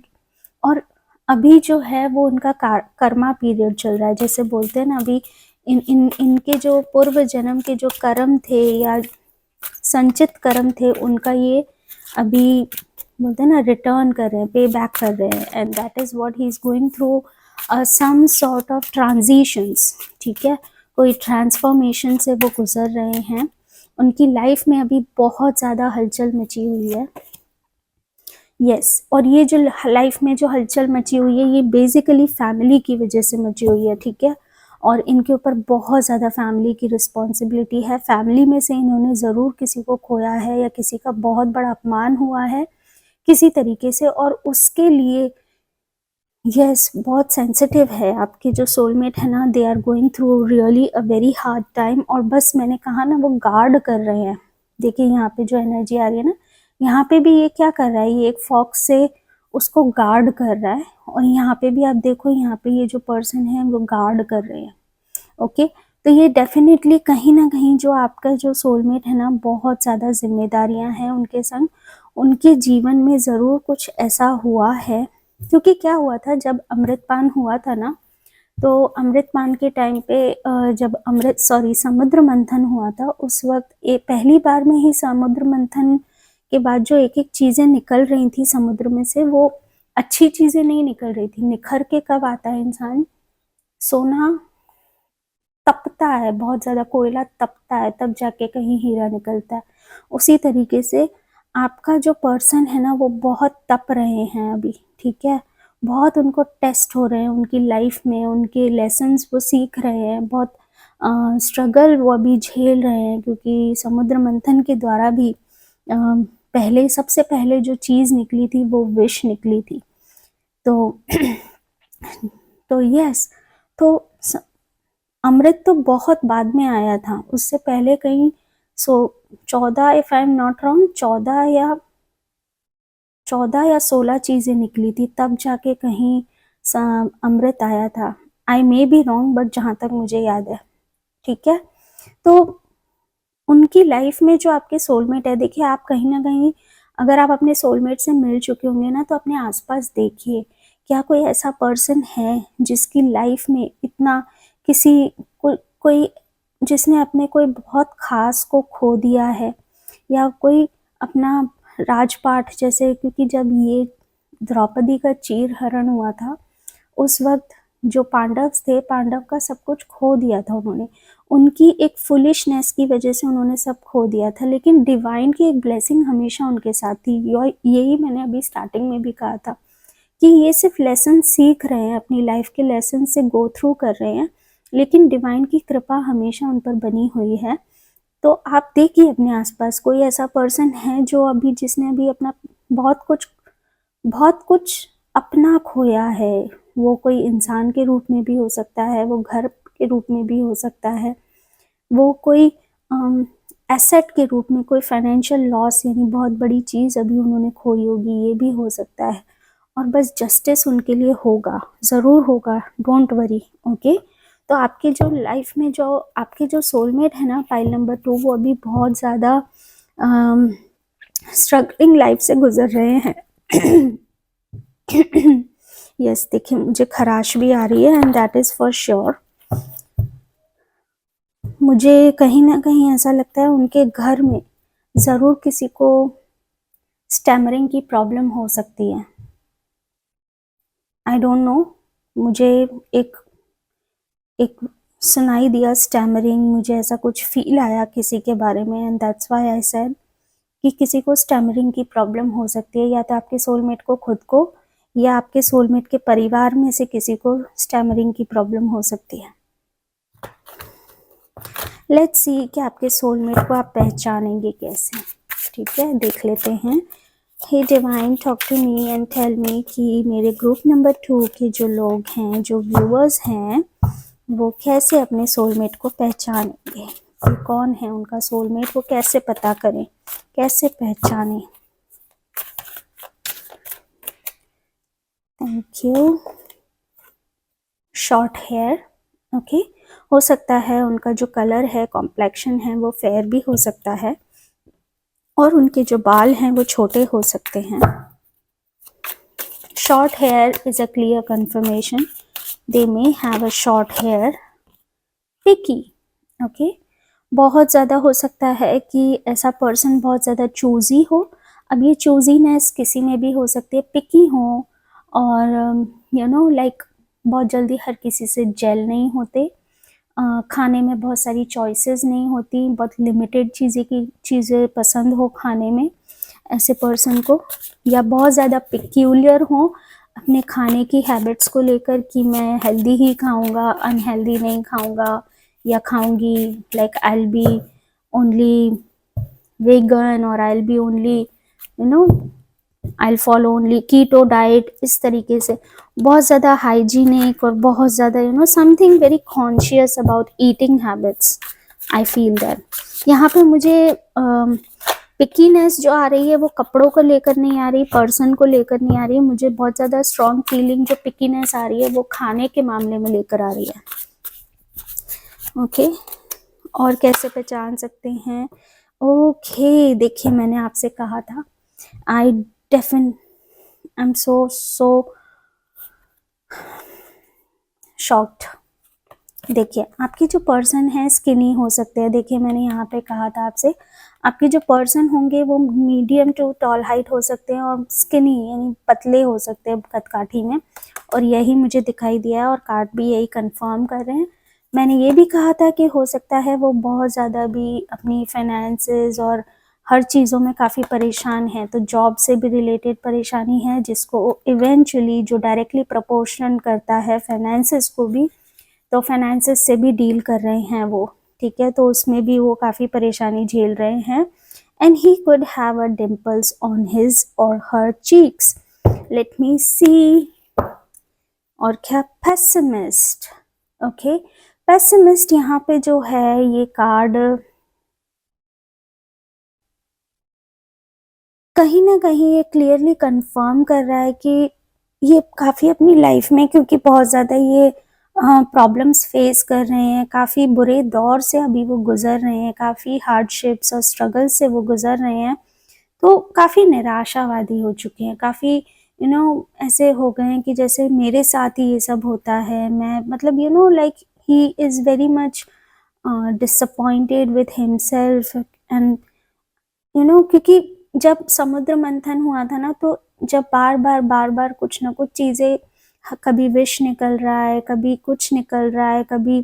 और अभी जो है वो उनका कर्मा पीरियड चल रहा है, जैसे बोलते हैं ना, अभी इनके जो पूर्व जन्म के जो कर्म थे या संचित कर्म थे, उनका ये अभी बोलते हैं ना रिटर्न कर रहे हैं, पे बैक कर रहे हैं, and that is what he is going through some sort of transitions, ठीक है। कोई ट्रांसफॉर्मेशन से वो गुजर रहे हैं। उनकी लाइफ में अभी बहुत ज़्यादा हलचल मची हुई है। यस, और ये जो लाइफ में जो हलचल मची हुई है ये बेसिकली फैमिली की वजह से मची हुई है, ठीक है। और इनके ऊपर बहुत ज़्यादा फैमिली की रिस्पॉन्सिबिलिटी है। फैमिली में से इन्होंने ज़रूर किसी को खोया है या किसी का बहुत बड़ा अपमान हुआ है किसी तरीके से, और उसके लिए यस बहुत सेंसिटिव है। आपके जो सोलमेट है ना, they are going through really a very hard time, और बस मैंने कहा ना वो गार्ड कर रहे हैं। देखिए यहाँ पे जो एनर्जी आ रही है ना, यहाँ पे भी ये क्या कर रहा है, ये एक फॉक्स से उसको गार्ड कर रहा है, और यहाँ पे भी आप देखो, यहाँ पे ये जो पर्सन है वो गार्ड कर रहे हैं। ओके, तो ये डेफिनेटली कहीं ना कहीं जो आपका जो सोलमेट है ना, बहुत ज़्यादा जिम्मेदारियां हैं उनके संग। उनके जीवन में ज़रूर कुछ ऐसा हुआ है, क्योंकि क्या हुआ था जब अमृतपान हुआ था ना, तो अमृतपान के टाइम पे जब समुद्र मंथन हुआ था, उस वक्त पहली बार में ही समुद्र मंथन के बाद जो एक एक चीज़ें निकल रही थी समुद्र में से, वो अच्छी चीज़ें नहीं निकल रही थी। निखर के कब आता है इंसान, सोना तपता है, बहुत ज़्यादा कोयला तपता है, तब जाके कहीं हीरा निकलता है। उसी तरीके से आपका जो पर्सन है ना, वो बहुत तप रहे हैं अभी, ठीक है, बहुत उनको टेस्ट हो रहे हैं उनकी लाइफ में, उनके लेसन्स वो सीख रहे हैं, बहुत स्ट्रगल वो अभी झेल रहे हैं, क्योंकि समुद्र मंथन के द्वारा भी पहले सबसे पहले जो चीज़ निकली थी वो विष निकली थी। तो तो यस, तो अमृत तो बहुत बाद में आया था, उससे पहले कहीं 14, if I am not wrong, 14 या 16 चीज़ें निकली थी, तब जाके कहीं अमृत आया था। आई मे बी रॉन्ग, बट जहाँ तक मुझे याद है, ठीक है। तो उनकी लाइफ में जो आपके सोलमेट है, देखिए आप कहीं ना कहीं अगर आप अपने सोलमेट से मिल चुके होंगे ना, तो अपने आसपास देखिए, क्या कोई ऐसा पर्सन है जिसकी लाइफ में इतना कोई जिसने अपने कोई बहुत खास को खो दिया है, या कोई अपना राजपाट जैसे, क्योंकि जब ये द्रौपदी का चीर हरण हुआ था, उस वक्त जो पांडव थे, पांडव का सब कुछ खो दिया था उन्होंने, उनकी एक फुलिशनेस की वजह से उन्होंने सब खो दिया था, लेकिन डिवाइन की एक ब्लेसिंग हमेशा उनके साथ थी। यही मैंने अभी स्टार्टिंग में भी कहा था कि ये सिर्फ लेसन सीख रहे हैं, अपनी लाइफ के लेसन से गो थ्रू कर रहे हैं, लेकिन डिवाइन की कृपा हमेशा उन पर बनी हुई है। तो आप देखिए अपने आसपास कोई ऐसा पर्सन है जो अभी, जिसने अभी अपना बहुत कुछ अपना खोया है। वो कोई इंसान के रूप में भी हो सकता है, वो घर के रूप में भी हो सकता है, वो कोई एसेट के रूप में, कोई फाइनेंशियल लॉस यानी बहुत बड़ी चीज़ अभी उन्होंने खोई होगी, ये भी हो सकता है। और बस जस्टिस उनके लिए होगा, ज़रूर होगा, डोंट वरी। ओके, तो आपके जो लाइफ में जो आपके जो सोलमेट है ना, पाइल नंबर 2, वो अभी बहुत ज़्यादा स्ट्रगलिंग लाइफ से गुजर रहे हैं। यस, देखिए मुझे खराश भी आ रही है, and that is for sure. मुझे कहीं ना कहीं ऐसा लगता है उनके घर में ज़रूर किसी को स्टैमरिंग की प्रॉब्लम हो सकती है। आई डोंट नो, मुझे एक सुनाई दिया स्टैमरिंग, मुझे ऐसा कुछ फील आया किसी के बारे में, and that's why I said कि किसी को स्टैमरिंग की प्रॉब्लम हो सकती है, या तो आपके सोलमेट को खुद को, या आपके सोलमेट के परिवार में से किसी को स्टैमरिंग की प्रॉब्लम हो सकती है। लेट्स सी कि आपके सोलमेट को आप पहचानेंगे कैसे, ठीक है, देख लेते हैं। Hey divine, talk to me and tell me कि मेरे ग्रुप नंबर 2 के जो लोग हैं, जो व्यूअर्स हैं, वो कैसे अपने सोलमेट को पहचानेंगे, कि कौन है उनका सोलमेट, वो कैसे पता करें, कैसे पहचानें। Thank you. Short hair, okay, हो सकता है उनका जो कलर है, कॉम्प्लेक्शन है, वो फेयर भी हो सकता है, और उनके जो बाल हैं वो छोटे हो सकते हैं। Short hair is a clear confirmation, they may have a short hair. Picky, okay, बहुत ज़्यादा हो सकता है कि ऐसा पर्सन बहुत ज़्यादा चूजी हो। अब ये चूजीनेस किसी में भी हो सकती है, पिकी हो, और यू नो लाइक बहुत जल्दी हर किसी से जेल नहीं होते, खाने में बहुत सारी चॉइसेस नहीं होती, बहुत लिमिटेड चीज़ें पसंद हो खाने में ऐसे पर्सन को, या बहुत ज़्यादा पिक्यूलियर हो, अपने खाने की हैबिट्स को लेकर कि मैं हेल्दी ही खाऊंगा, अनहेल्दी नहीं खाऊंगा या खाऊंगी, like I will be only vegan और I will be only you know I follow only keto diet, इस तरीके से बहुत ज़्यादा हाइजीनिक और बहुत ज़्यादा something very conscious about eating habits. I feel that यहाँ पे मुझे पिकीनेस जो आ रही है वो कपड़ों को लेकर नहीं आ रही, पर्सन को लेकर नहीं आ रही, मुझे बहुत ज़्यादा स्ट्रॉन्ग फीलिंग जो पिकीनेस आ रही है वो खाने के मामले में लेकर आ रही है। ओके और कैसे पहचान सकते हैं? ओके देखिए, मैंने आपसे कहा था आई एम सो शॉक्ड। देखिए आपकी जो पर्सन है स्किनी हो सकते हैं। देखिए मैंने यहाँ पे कहा था आपसे, आपके जो पर्सन होंगे वो मीडियम टू टॉल हाइट हो सकते हैं और स्किनी यानी पतले हो सकते हैं कदकाठी में, और यही मुझे दिखाई दिया है और कार्ड भी यही कंफर्म कर रहे हैं। मैंने ये भी कहा था कि हो सकता है वो बहुत ज़्यादा भी अपनी फाइनेंसेस और हर चीज़ों में काफ़ी परेशान है, तो जॉब से भी रिलेटेड परेशानी है जिसको इवेंचुअली जो डायरेक्टली प्रोपोर्शन करता है फाइनेंसेस को भी, तो फाइनेंसेस से भी डील कर रहे हैं वो, ठीक है, तो उसमें भी वो काफ़ी परेशानी झेल रहे हैं। And he could have a dimples on his और हर चीक्स। लेट मी सी। और क्या पेसिमिस्ट। ओके पेसिमिस्ट यहाँ पे जो है ये कार्ड कहीं ना कहीं ये क्लियरली कंफर्म कर रहा है कि ये काफ़ी अपनी लाइफ में, क्योंकि बहुत ज़्यादा ये प्रॉब्लम्स फेस कर रहे हैं, काफ़ी बुरे दौर से अभी वो गुज़र रहे हैं, काफ़ी हार्डशिप्स और स्ट्रगल से वो गुज़र रहे हैं, तो काफ़ी निराशावादी हो चुके हैं, काफ़ी ऐसे हो गए हैं कि जैसे मेरे साथ ही ये सब होता है, मैं मतलब like he is very much disappointed with himself and क्योंकि जब समुद्र मंथन हुआ था ना, तो जब बार बार कुछ ना कुछ चीज़ें, कभी विष निकल रहा है, कभी कुछ निकल रहा है, कभी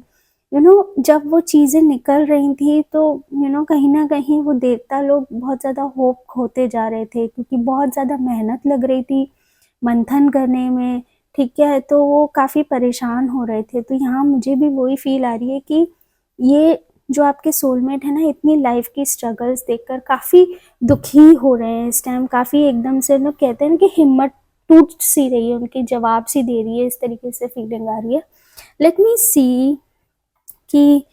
जब वो चीज़ें निकल रही थी तो कहीं ना कहीं वो देवता लोग बहुत ज़्यादा होप खोते जा रहे थे, क्योंकि बहुत ज़्यादा मेहनत लग रही थी मंथन करने में, ठीक है, तो वो काफ़ी परेशान हो रहे थे। तो यहाँ मुझे भी वही फील आ रही है कि ये जो आपके सोलमेट है ना, इतनी लाइफ की स्ट्रगल्स देखकर काफ़ी दुखी हो रहे हैं इस टाइम, काफ़ी एकदम से लोग कहते हैं ना कि हिम्मत टूट सी रही है उनकी, जवाब सी दे रही है, इस तरीके से फीलिंग आ रही है। लेट मी सी कि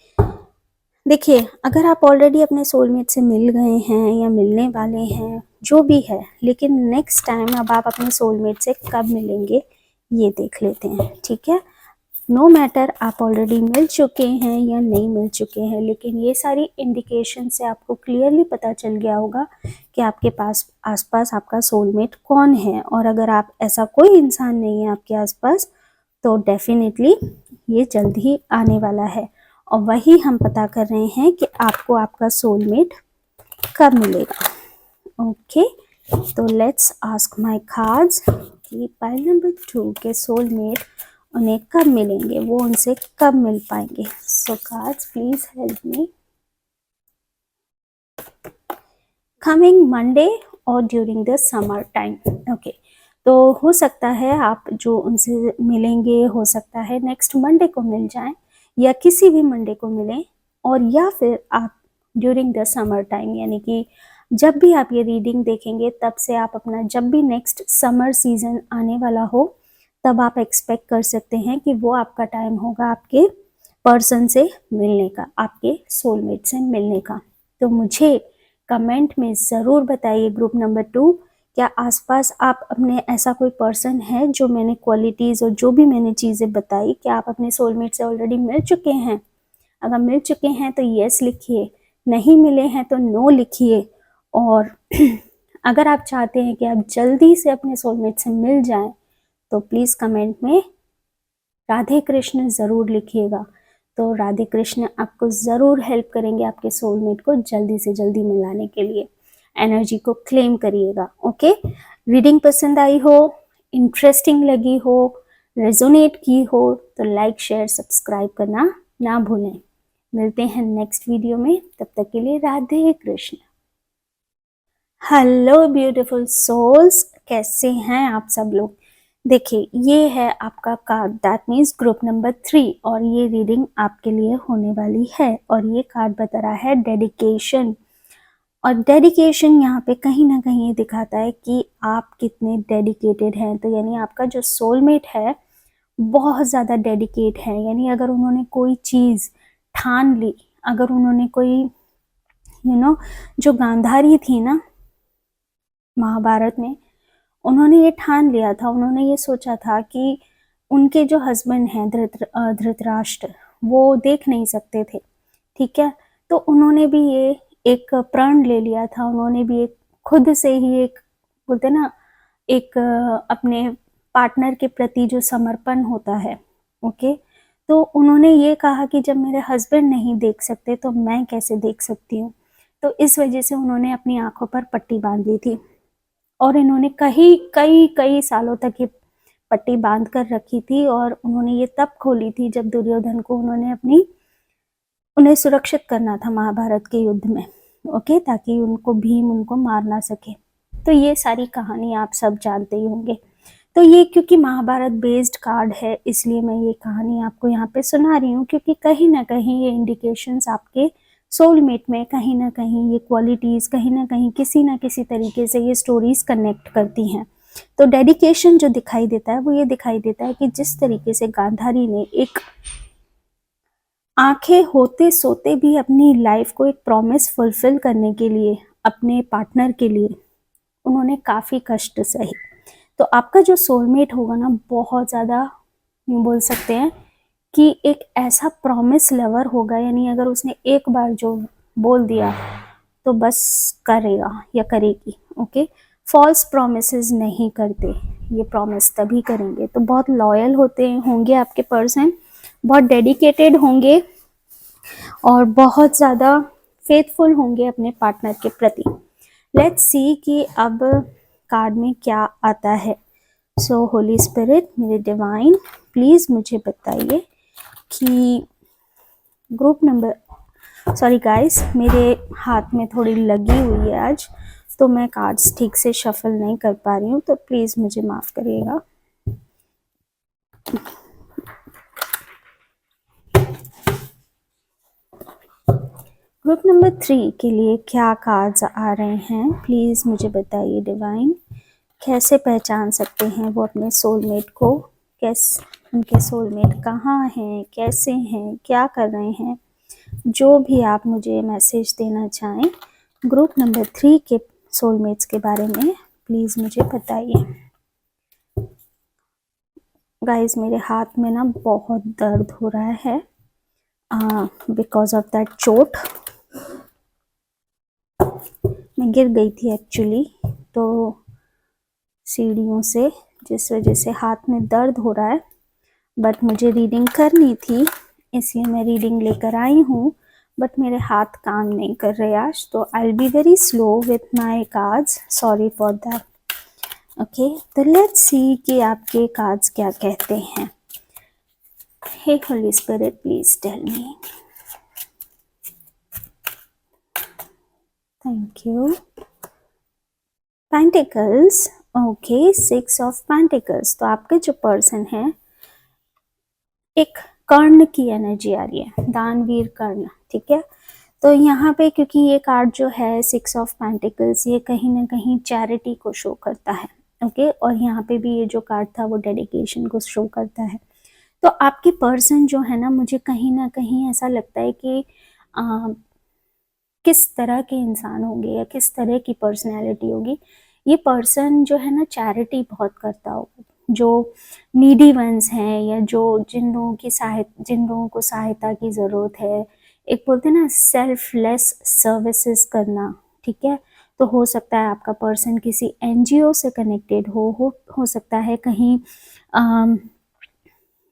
देखिए अगर आप ऑलरेडी अपने सोलमेट से मिल गए हैं या मिलने वाले हैं जो भी है, लेकिन नेक्स्ट टाइम अब आप अपने सोलमेट से कब मिलेंगे ये देख लेते हैं, ठीक है। नो मैटर आप ऑलरेडी मिल चुके हैं या नहीं मिल चुके हैं, लेकिन ये सारी इंडिकेशन से आपको क्लियरली पता चल गया होगा कि आपके पास आसपास आपका सोलमेट कौन है। और अगर आप ऐसा कोई इंसान नहीं है आपके आसपास तो डेफिनेटली ये जल्द ही आने वाला है, और वही हम पता कर रहे हैं कि आपको आपका सोलमेट कब मिलेगा। ओके तो लेट्स आस्क माय कार्ड्स कि पाइल नंबर 2 के सोलमेट उन्हें कब मिलेंगे, वो उनसे कब मिल पाएंगे। So cards please help me. Coming Monday और during the summer time. Okay तो हो सकता है आप जो उनसे मिलेंगे, हो सकता है नेक्स्ट मंडे को मिल जाएं या किसी भी मंडे को मिलें, और या फिर आप ड्यूरिंग द समर टाइम, यानी कि जब भी आप ये रीडिंग देखेंगे तब से आप अपना, जब भी नेक्स्ट समर सीजन आने वाला हो तब आप एक्सपेक्ट कर सकते हैं कि वो आपका टाइम होगा आपके पर्सन से मिलने का, आपके सोलमेट से मिलने का। तो मुझे कमेंट में ज़रूर बताइए ग्रुप नंबर 2, क्या आसपास आप अपने ऐसा कोई पर्सन है जो मैंने क्वालिटीज़ और जो भी मैंने चीज़ें बताई, क्या आप अपने सोलमेट से ऑलरेडी मिल चुके हैं? अगर मिल चुके हैं तो यस लिखिए, नहीं मिले हैं तो नो लिखिए, और अगर आप चाहते हैं कि आप जल्दी से अपने सोलमेट से मिल जाएं तो प्लीज़ कमेंट में राधे कृष्ण ज़रूर लिखिएगा। तो राधे कृष्ण आपको ज़रूर हेल्प करेंगे आपके सोलमेट को जल्दी से जल्दी मिलाने के लिए। एनर्जी को क्लेम करिएगा। ओके रीडिंग पसंद आई हो, इंटरेस्टिंग लगी हो, रेजोनेट की हो तो लाइक शेयर सब्सक्राइब करना ना भूलें। मिलते हैं नेक्स्ट वीडियो में, तब तक के लिए Radhe Krishna. Hello beautiful souls, कैसे हैं आप सब लोग? देखिए ये है आपका card, that means group number 3, और ये रीडिंग आपके लिए होने वाली है। और ये कार्ड बता रहा है डेडिकेशन, और डेडिकेशन यहाँ पे कहीं ना कहीं ये दिखाता है कि आप कितने डेडिकेटेड हैं। तो यानी आपका जो सोलमेट है बहुत ज़्यादा डेडिकेट है, यानी अगर उन्होंने कोई चीज़ ठान ली, अगर उन्होंने कोई जो गांधारी थी ना महाभारत में, उन्होंने ये ठान लिया था, उन्होंने ये सोचा था कि उनके जो हस्बैंड हैं धृतराष्ट्र, वो देख नहीं सकते थे, ठीक है। तो उन्होंने भी ये एक प्रण ले लिया था, उन्होंने भी एक खुद से ही एक बोलते ना एक अपने पार्टनर के प्रति जो समर्पण होता है, ओके। तो उन्होंने ये कहा कि जब मेरे हस्बैंड नहीं देख सकते तो मैं कैसे देख सकती हूँ। तो इस वजह से उन्होंने अपनी आंखों पर पट्टी बांध ली थी, और इन्होंने कई कई कई सालों तक ये पट्टी बांध कर रखी थी, और उन्होंने ये तब खोली थी जब दुर्योधन को उन्हें सुरक्षित करना था महाभारत के युद्ध में, ओके, ताकि भीम उनको मार ना सके। तो ये सारी कहानी आप सब जानते ही होंगे। तो ये क्योंकि महाभारत बेस्ड कार्ड है, इसलिए मैं ये कहानी आपको यहाँ पे सुना रही हूँ, क्योंकि कहीं ना कहीं ये इंडिकेशंस आपके सोलमेट में कहीं ना कहीं ये क्वालिटीज़ कहीं ना किसी तरीके से ये स्टोरीज कनेक्ट करती हैं। तो डेडिकेशन जो दिखाई देता है वो ये दिखाई देता है कि जिस तरीके से गांधारी ने एक आंखें होते सोते भी अपनी लाइफ को एक प्रॉमिस फुलफिल करने के लिए अपने पार्टनर के लिए उन्होंने काफ़ी कष्ट सहे। तो आपका जो सोलमेट होगा ना बहुत ज़्यादा यूँ बोल सकते हैं कि एक ऐसा प्रॉमिस लवर होगा, यानी अगर उसने एक बार जो बोल दिया तो बस करेगा या करेगी, ओके। फॉल्स प्रॉमिसेस नहीं करते, ये प्रॉमिस तभी करेंगे। तो बहुत लॉयल होंगे आपके पर्सन, बहुत डेडिकेटेड होंगे और बहुत ज़्यादा फेथफुल होंगे अपने पार्टनर के प्रति। लेट्स सी कि अब कार्ड में क्या आता है। सो होली स्पिरिट, मेरे डिवाइन, प्लीज़ मुझे बताइए कि ग्रुप नंबर, सॉरी गाइस, मेरे हाथ में थोड़ी लगी हुई है आज, तो मैं कार्ड्स ठीक से शफल नहीं कर पा रही हूँ, तो प्लीज़ मुझे माफ़ करिएगा। ग्रुप नंबर 3 के लिए क्या कार्ड्स आ रहे हैं, प्लीज़ मुझे बताइए डिवाइन। कैसे पहचान सकते हैं वो अपने सोलमेट को, कैसे उनके सोलमेट कहाँ हैं, कैसे हैं, क्या कर रहे हैं, जो भी आप मुझे मैसेज देना चाहें ग्रुप नंबर 3 के सोलमेट्स के बारे में, प्लीज़ मुझे बताइए। गाइस मेरे हाथ में ना बहुत दर्द हो रहा है बिकॉज ऑफ दैट चोट। मैं गिर गई थी एक्चुअली, तो सीढ़ियों से, जिस वजह से हाथ में दर्द हो रहा है। बट मुझे रीडिंग करनी थी, इसलिए मैं रीडिंग लेकर आई हूँ, बट मेरे हाथ काम नहीं कर रहे आज, तो I will be very slow with my cards, sorry for that, okay. तो लेट्स सी कि आपके कार्ड्स क्या कहते हैं। Hey holy spirit, please tell me. Thank you. Pentacles, okay, 6 of pentacles. तो आपके जो पर्सन है, एक कर्ण की एनर्जी आ रही है, दानवीर कर्ण, ठीक है। तो यहाँ पे क्योंकि ये कार्ड जो है 6 ऑफ पेंटिकल्स, ये कहीं ना कहीं चैरिटी को शो करता है, ओके। और यहाँ पे भी ये जो कार्ड था वो डेडिकेशन को शो करता है। तो आपके पर्सन जो है ना, मुझे कहीं ना कहीं ऐसा लगता है कि किस तरह के इंसान होंगे या किस तरह की पर्सनैलिटी होगी। ये पर्सन जो है ना चैरिटी बहुत करता होगा, जो नीडी वंस हैं या जिन लोगों को सहायता की ज़रूरत है, एक बोलते हैं ना सेल्फलेस सर्विसेज करना, ठीक है। तो हो सकता है आपका पर्सन किसी एनजीओ से कनेक्टेड हो सकता है कहीं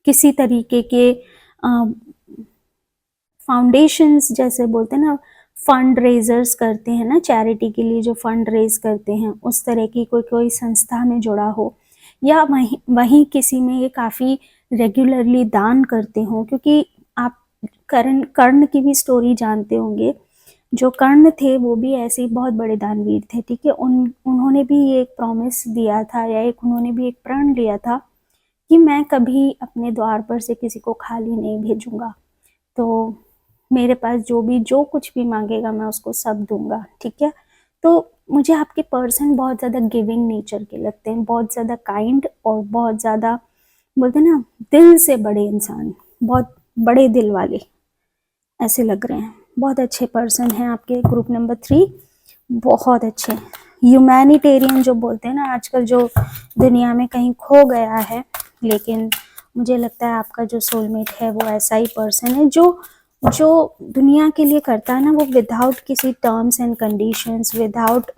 किसी तरीके के फाउंडेशंस, जैसे बोलते हैं ना फंड रेजर्स करते हैं ना चैरिटी के लिए, जो फंड रेज करते हैं, उस तरह की कोई संस्था में जुड़ा हो, या वहीं किसी में ये काफ़ी रेगुलरली दान करते हों, क्योंकि आप कर्ण की भी स्टोरी जानते होंगे। जो कर्ण थे वो भी ऐसे ही बहुत बड़े दानवीर थे, ठीक है। उन्होंने भी एक प्रॉमिस दिया था या उन्होंने भी एक प्रण लिया था कि मैं कभी अपने द्वार पर से किसी को खाली नहीं भेजूंगा। तो मेरे पास जो कुछ भी मांगेगा मैं उसको सब दूंगा, ठीक है। तो मुझे आपके पर्सन बहुत ज़्यादा गिविंग नेचर के लगते हैं, बहुत ज़्यादा काइंड और बहुत ज़्यादा बोलते हैं ना दिल से बड़े इंसान, बहुत बड़े दिल वाले ऐसे लग रहे हैं। बहुत अच्छे पर्सन हैं आपके ग्रुप नंबर 3, बहुत अच्छे। ह्यूमैनिटेरियन जो बोलते हैं ना आजकल, जो दुनिया में कहीं खो गया है, लेकिन मुझे लगता है आपका जो सोलमेट है वो ऐसा ही पर्सन है जो जो दुनिया के लिए करता है ना, वो विदाउट किसी terms and conditions, without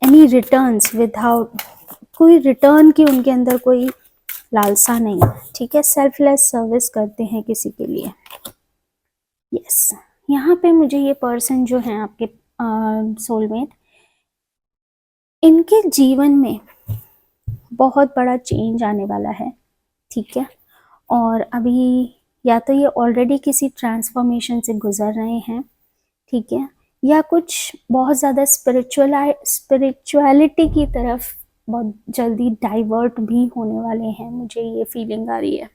any returns, without कोई रिटर्न की उनके अंदर कोई लालसा नहीं है, ठीक है। सेल्फलेस सर्विस करते हैं किसी के लिए। यस, यहाँ पे मुझे ये पर्सन जो है आपके सोलमेट, इनके जीवन में बहुत बड़ा चेंज आने वाला है, ठीक है। और अभी या तो ये ऑलरेडी किसी ट्रांसफॉर्मेशन से गुजर रहे हैं, ठीक है, या कुछ बहुत ज़्यादा स्पिरिचुअलिटी की तरफ बहुत जल्दी डाइवर्ट भी होने वाले हैं, मुझे ये फीलिंग आ रही है।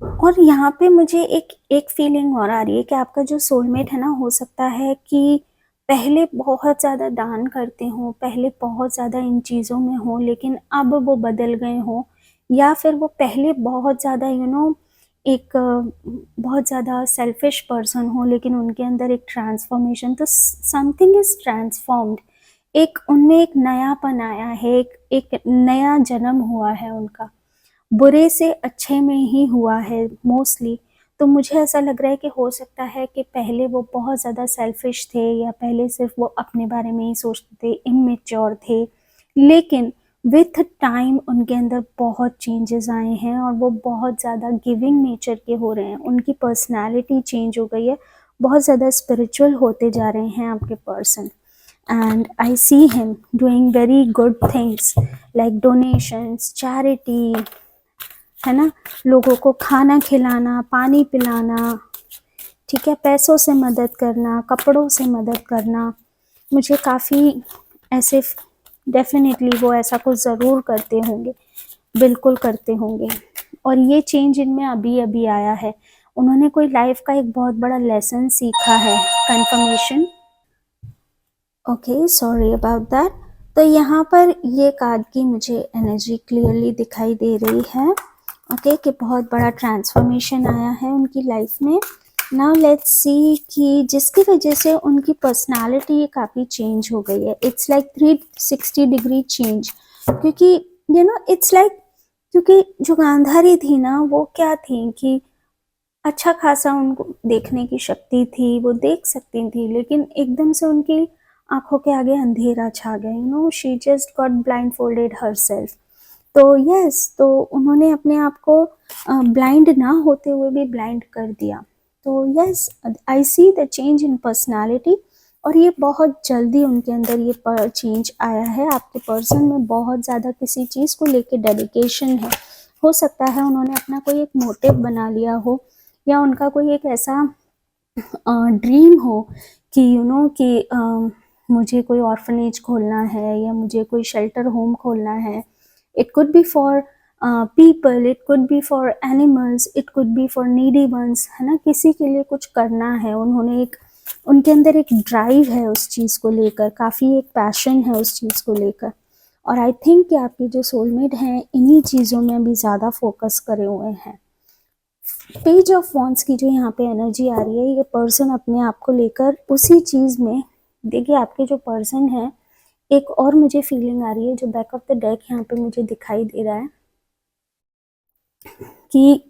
और यहाँ पे मुझे एक फीलिंग और आ रही है कि आपका जो सोलमेट है ना, हो सकता है कि पहले बहुत ज़्यादा दान करते हों, पहले बहुत ज़्यादा इन चीज़ों में हों, लेकिन अब वो बदल गए हों, या फिर वो पहले बहुत ज़्यादा एक बहुत ज़्यादा सेल्फिश पर्सन हो, लेकिन उनके अंदर एक ट्रांसफॉर्मेशन, तो समथिंग इज ट्रांसफॉर्म्ड, एक उनमें एक नयापन आया है, एक नया जन्म हुआ है उनका, बुरे से अच्छे में ही हुआ है मोस्टली। तो मुझे ऐसा लग रहा है कि हो सकता है कि पहले वो बहुत ज़्यादा सेल्फिश थे, या पहले सिर्फ वो अपने बारे में ही सोचते थे, इमेच्योर थे, लेकिन विथ टाइम उनके अंदर बहुत चेंजेस आए हैं और वो बहुत ज़्यादा गिविंग नेचर के हो रहे हैं, उनकी पर्सनालिटी चेंज हो गई है, बहुत ज़्यादा स्पिरिचुअल होते जा रहे हैं आपके person. And I see him doing very good things like donations, charity, है ना, लोगों को खाना खिलाना, पानी पिलाना, ठीक है, पैसों से मदद करना, कपड़ों से मदद करना, मुझे काफ़ी ऐसे डेफिनेटली वो ऐसा कुछ ज़रूर करते होंगे, बिल्कुल करते होंगे। और ये चेंज इनमें अभी अभी आया है, उन्होंने कोई लाइफ का एक बहुत बड़ा लेसन सीखा है, confirmation. Okay, sorry about that. तो यहाँ पर ये कार्ड की मुझे एनर्जी क्लियरली दिखाई दे रही है, ओके, कि बहुत बड़ा ट्रांसफॉर्मेशन आया है उनकी लाइफ में। नाउ लेट्स सी कि जिसकी वजह से उनकी पर्सनालिटी काफ़ी चेंज हो गई है, इट्स लाइक 360 डिग्री चेंज, क्योंकि इट्स लाइक, क्योंकि जो गांधारी थी ना, वो क्या थी कि अच्छा खासा उनको देखने की शक्ति थी, वो देख सकती थी, लेकिन एकदम से उनकी आंखों के आगे अंधेरा छा गया, she just got blind folded herself. तो यस, तो उन्होंने अपने आप को ब्लाइंड ना होते हुए भी ब्लाइंड कर दिया। तो yes, I see the change in personality, और ये बहुत जल्दी उनके अंदर ये चेंज आया है। आपके पर्सन में बहुत ज़्यादा किसी चीज़ को लेके डेडिकेशन है, हो सकता है उन्होंने अपना कोई एक मोटिव बना लिया हो, या उनका कोई एक ऐसा ड्रीम हो कि कि मुझे कोई ऑर्फनेज खोलना है, या मुझे कोई शेल्टर होम खोलना है। It could be for people, it could be for animals, it could be for needy ones, है ना, किसी के लिए कुछ करना है। उन्होंने उनके अंदर एक ड्राइव है उस चीज़ को लेकर, काफ़ी एक पैशन है उस चीज़ को लेकर। और आई थिंक कि आपके जो सोलमेट हैं इन्हीं चीज़ों में अभी ज़्यादा फोकस करे हुए हैं। पेज ऑफ वॉन्ड्स की जो यहाँ पे एनर्जी आ रही है, ये पर्सन अपने आप को लेकर उसी चीज़ में, देखिए आपके जो पर्सन है, एक और मुझे फीलिंग आ रही है जो बैक ऑफ द डेक यहाँ पे मुझे दिखाई दे रहा है कि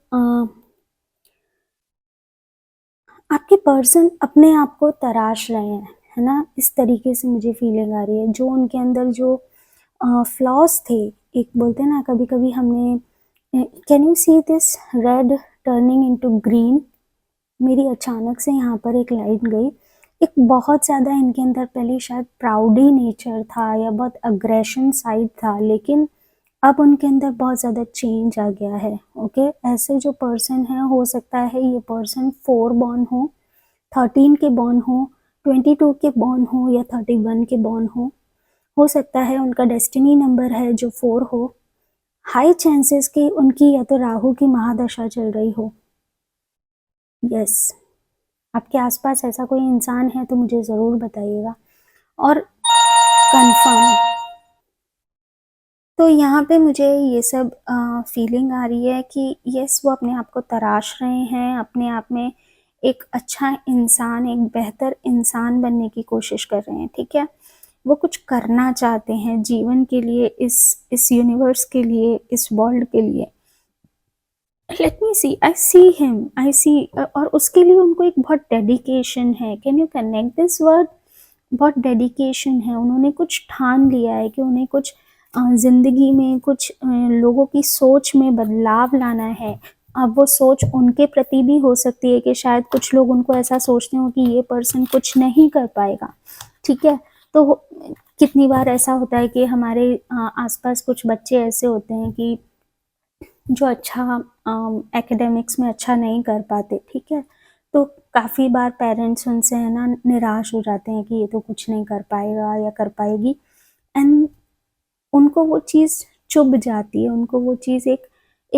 आपके पर्सन अपने आप को तराश रहे हैं, है ना, इस तरीके से मुझे फीलिंग आ रही है। जो उनके अंदर जो फ्लॉज थे, एक बोलते हैं ना, कभी कभी हमने, can you see this red turning into green, मेरी अचानक से यहाँ पर एक लाइट गई। एक बहुत ज़्यादा इनके अंदर पहले शायद प्राउडी नेचर था या बहुत अग्रेशन साइड था, लेकिन अब उनके अंदर बहुत ज़्यादा चेंज आ गया है। ओके, ऐसे जो पर्सन है, हो सकता है ये पर्सन 4 बॉर्न हो, 13 के बॉर्न हो, 22 के बॉर्न हो या 31 के बॉर्न हो सकता है उनका डेस्टिनी नंबर है जो 4 हो। हाई चांसेस कि उनकी या तो राहु की महादशा चल रही हो। यस, आपके आसपास ऐसा कोई इंसान है तो मुझे ज़रूर बताइएगा और कंफर्म। तो यहाँ पे मुझे ये सब फीलिंग आ रही है कि यस, वो अपने आप को तराश रहे हैं, अपने आप में एक अच्छा इंसान, एक बेहतर इंसान बनने की कोशिश कर रहे हैं। ठीक है, वो कुछ करना चाहते हैं जीवन के लिए, इस यूनिवर्स के लिए, इस वर्ल्ड के लिए। लेट मी सी, आई सी हिम, आई सी, और उसके लिए उनको एक बहुत डेडिकेशन है। Can you connect this word? बहुत डेडिकेशन है। उन्होंने कुछ ठान लिया है कि उन्हें कुछ ज़िंदगी में कुछ लोगों की सोच में बदलाव लाना है। अब वो सोच उनके प्रति भी हो सकती है कि शायद कुछ लोग उनको ऐसा सोचते हो कि ये पर्सन कुछ नहीं कर पाएगा। ठीक है, तो कितनी बार ऐसा होता है कि हमारे आसपास कुछ बच्चे ऐसे होते हैं कि जो अच्छा एकेडमिक्स में अच्छा नहीं कर पाते। ठीक है, तो काफ़ी बार पेरेंट्स उनसे है ना निराश हो जाते हैं कि ये तो कुछ नहीं कर पाएगा या कर पाएगी, एंड उनको वो चीज़ चुभ जाती है। उनको वो चीज़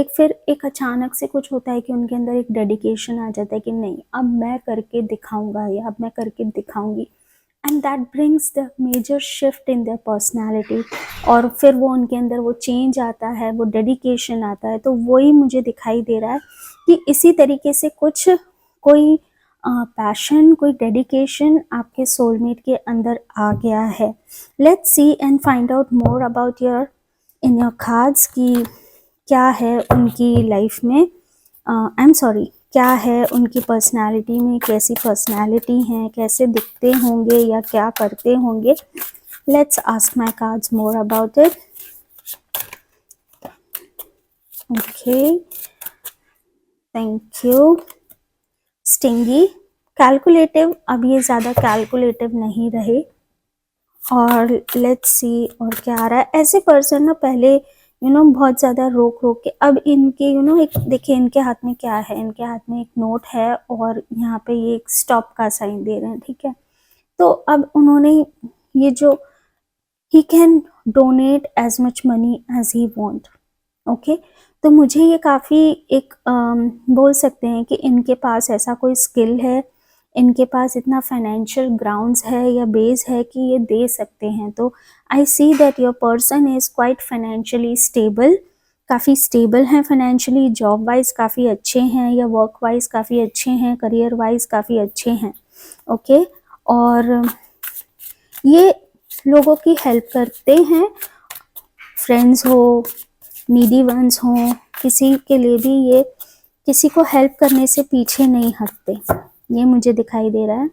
फिर एक अचानक से कुछ होता है कि उनके अंदर एक डेडिकेशन आ जाता है कि नहीं, अब मैं करके दिखाऊंगा या अब मैं करके दिखाऊंगी, and that brings the major shift in their personality. और फिर वो उनके अंदर वो चेंज आता है, वो डेडिकेशन आता है। तो वही मुझे दिखाई दे रहा है कि इसी तरीके से कुछ कोई पैशन, कोई डेडिकेशन आपके सोलमेट के अंदर आ गया है। Let's C and find out more about your in your cards कि क्या है उनकी लाइफ में, आई एम सॉरी, क्या है उनकी पर्सनालिटी में, कैसी पर्सनालिटी हैं, कैसे दिखते होंगे या क्या करते होंगे। Let's ask my cards more about it. Okay, thank you. Stingy, calculative, अब ये ज़्यादा कैलकुलेटिव नहीं रहे। और लेट्स सी और क्या आ रहा है। ऐसे पर्सन ना पहले बहुत ज़्यादा रोक रोक के, अब इनके एक देखिए इनके हाथ में क्या है, इनके हाथ में एक नोट है और यहाँ पे ये एक स्टॉप का साइन दे रहे हैं। ठीक है, तो अब उन्होंने ये जो he can donate as much money as he want. Okay, तो मुझे ये काफ़ी एक बोल सकते हैं कि इनके पास ऐसा कोई स्किल है, इनके पास इतना फाइनेंशियल ग्राउंड्स है या बेस है कि ये दे सकते हैं। तो I see that your person is quite financially stable, काफ़ी स्टेबल हैं फाइनेंशियली, जॉब वाइज काफ़ी अच्छे हैं या वर्क वाइज काफ़ी अच्छे हैं, करियर वाइज काफ़ी अच्छे हैं। ओके, और ये लोगों की हेल्प करते हैं, फ्रेंड्स हो, नीडी वंस हो, किसी के लिए भी ये किसी को हेल्प करने से पीछे नहीं हटते, ये मुझे दिखाई दे रहा है।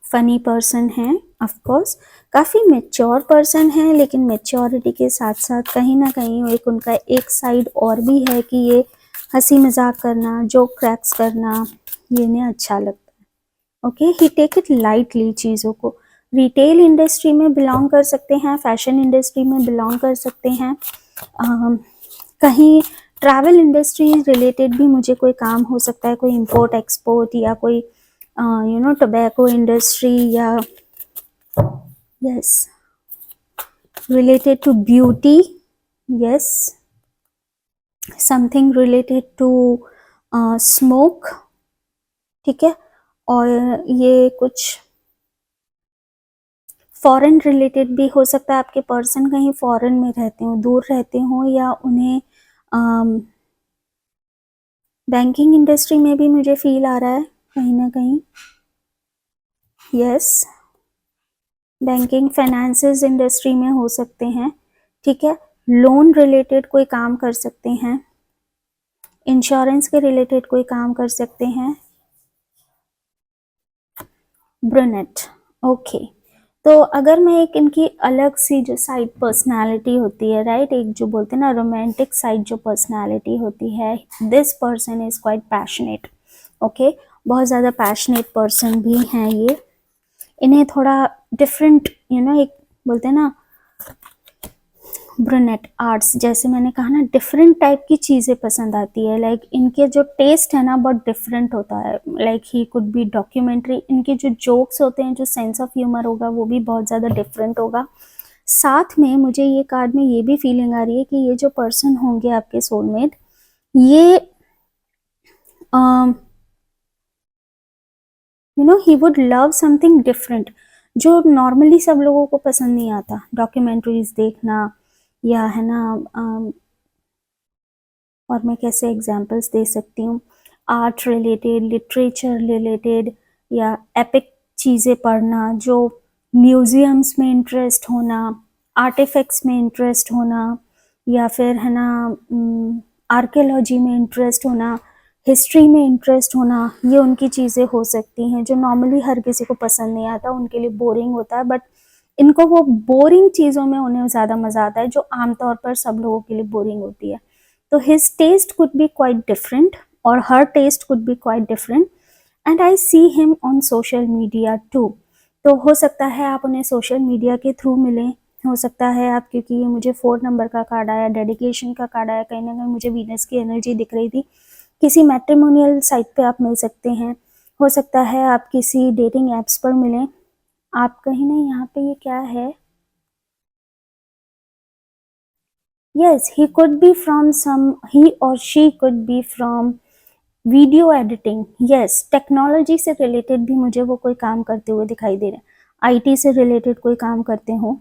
फनी पर्सन है, ऑफ कोर्स काफ़ी मेच्योर पर्सन है, लेकिन मेच्योरिटी के साथ साथ कहीं ना कहीं एक उनका एक साइड और भी है कि ये हंसी मजाक करना, जोक क्रैक्स करना, ये इन्हें अच्छा लगता है। Okay, he take it lightly चीज़ों को। रिटेल इंडस्ट्री में बिलोंग कर सकते हैं, फैशन इंडस्ट्री में बिलोंग कर सकते हैं, कहीं ट्रैवल इंडस्ट्री रिलेटेड भी मुझे कोई काम हो सकता है, कोई इंपोर्ट एक्सपोर्ट या कोई टोबैको इंडस्ट्री या yes related to beauty, yes something related to smoke. ठीक है, और ये कुछ फॉरेन रिलेटेड भी हो सकता है। आपके पर्सन कहीं फॉरेन में रहते हो, दूर रहते हो, या उन्हें बैंकिंग इंडस्ट्री में भी मुझे फील आ रहा है कहीं ना कहीं। यस, बैंकिंग फाइनेंसेस इंडस्ट्री में हो सकते हैं। ठीक है, लोन रिलेटेड कोई काम कर सकते हैं, इंश्योरेंस के रिलेटेड कोई काम कर सकते हैं। ब्रुनेट, ओके। तो अगर मैं एक इनकी अलग सी जो साइड पर्सनालिटी होती है, राइट, एक जो बोलते हैं ना रोमांटिक साइड जो पर्सनालिटी होती है, this person is quite passionate. Okay, बहुत ज़्यादा पैशनेट पर्सन भी हैं ये। इन्हें थोड़ा डिफरेंट एक बोलते हैं ना ब्रुनेट आर्ट्स, जैसे मैंने कहा ना, डिफरेंट टाइप की चीज़ें पसंद आती है। लाइक इनके जो टेस्ट है ना बहुत डिफरेंट होता है। Like he could be documentary, इनके जो जोक्स होते हैं, जो सेंस ऑफ ह्यूमर होगा वो भी बहुत ज़्यादा डिफरेंट होगा। साथ में मुझे ये कार्ड में ये भी फीलिंग आ रही है कि ये जो पर्सन होंगे आपके सोलमेट, ये he would love something different, जो नॉर्मली सब लोगों को पसंद नहीं आता। डॉक्यूमेंट्रीज देखना, या है ना, और मैं कैसे एग्जांपल्स दे सकती हूँ, आर्ट रिलेटेड, लिटरेचर रिलेटेड, या एपिक चीज़ें पढ़ना, जो म्यूजियम्स में इंटरेस्ट होना, आर्टिफैक्ट्स में इंटरेस्ट होना, या फिर है ना आर्कियोलॉजी में इंटरेस्ट होना, हिस्ट्री में इंटरेस्ट होना, ये उनकी चीज़ें हो सकती हैं जो नॉर्मली हर किसी को पसंद नहीं आता, उनके लिए बोरिंग होता है। बट इनको वो बोरिंग चीज़ों में उन्हें ज़्यादा मज़ा आता है जो आमतौर पर सब लोगों के लिए बोरिंग होती है। तो his taste could be quite different और her taste could be quite different, and I see him on social media too. तो हो सकता है आप उन्हें सोशल मीडिया के थ्रू मिलें, हो सकता है आप, क्योंकि ये मुझे 4 नंबर का कार्ड आया, डेडिकेशन का कार्ड आया, कहीं ना कहीं मुझे वीनस की एनर्जी दिख रही थी। किसी मैट्रिमोनियल साइट पे आप मिल सकते हैं, हो सकता है आप किसी डेटिंग एप्स पर मिलें। आप कहीं ना, यहाँ पे ये क्या है, yes, he or she could be from video editing, yes, technology से रिलेटेड भी मुझे वो कोई काम करते हुए दिखाई दे रहे हैं, आईटी से रिलेटेड कोई काम करते हो,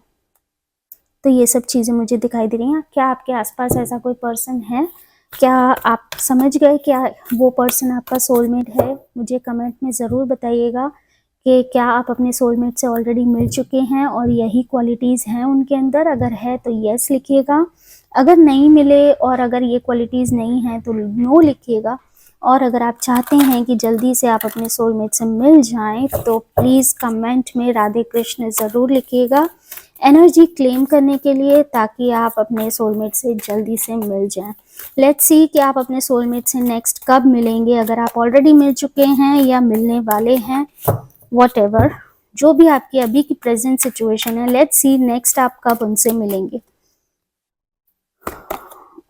तो ये सब चीज़ें मुझे दिखाई दे रही हैं। क्या आपके आसपास ऐसा कोई पर्सन है? क्या आप समझ गए क्या वो पर्सन आपका सोलमेट है? मुझे कमेंट में ज़रूर बताइएगा कि क्या आप अपने सोलमेट से ऑलरेडी मिल चुके हैं और यही क्वालिटीज़ हैं उनके अंदर। अगर है तो यस लिखिएगा, अगर नहीं मिले और अगर ये क्वालिटीज़ नहीं हैं तो नो लिखिएगा। और अगर आप चाहते हैं कि जल्दी से आप अपने सोलमेट से मिल जाएं तो प्लीज़ कमेंट में राधे कृष्ण ज़रूर लिखिएगा एनर्जी क्लेम करने के लिए, ताकि आप अपने सोलमेट से जल्दी से मिल जाएं। लेट्स सी कि आप अपने सोलमेट से नेक्स्ट कब मिलेंगे, अगर आप ऑलरेडी मिल चुके हैं या मिलने वाले हैं, व्हाटएवर, जो भी आपकी अभी की प्रेजेंट सिचुएशन है, लेट्स सी नेक्स्ट आप कब उनसे मिलेंगे।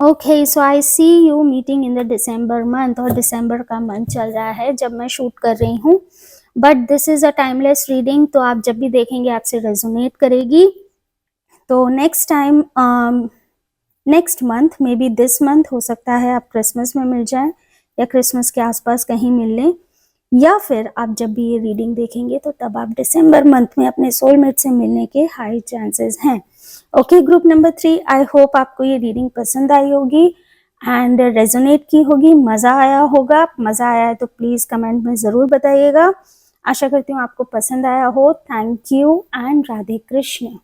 Okay, so I see you meeting in the December month, और दिसंबर का मंथ चल रहा है जब मैं शूट कर रही हूँ, but this is a timeless reading, तो आप जब भी देखेंगे आपसे रेजोनेट करेगी। तो next time, next month, may be this month, हो सकता है आप क्रिसमस में मिल जाएं या क्रिसमस के आसपास कहीं मिल लें, या फिर आप जब भी ये रीडिंग देखेंगे तो तब आप दिसंबर मंथ में अपने सोलमेट से मिलने के हाई चांसेस हैं। Okay, group number 3, I hope आपको ये रीडिंग पसंद आई होगी एंड रेजोनेट की होगी, मज़ा आया होगा। मज़ा आया है तो प्लीज़ कमेंट में ज़रूर बताइएगा। आशा करती हूँ आपको पसंद आया हो। Thank you and Radhe Krishna.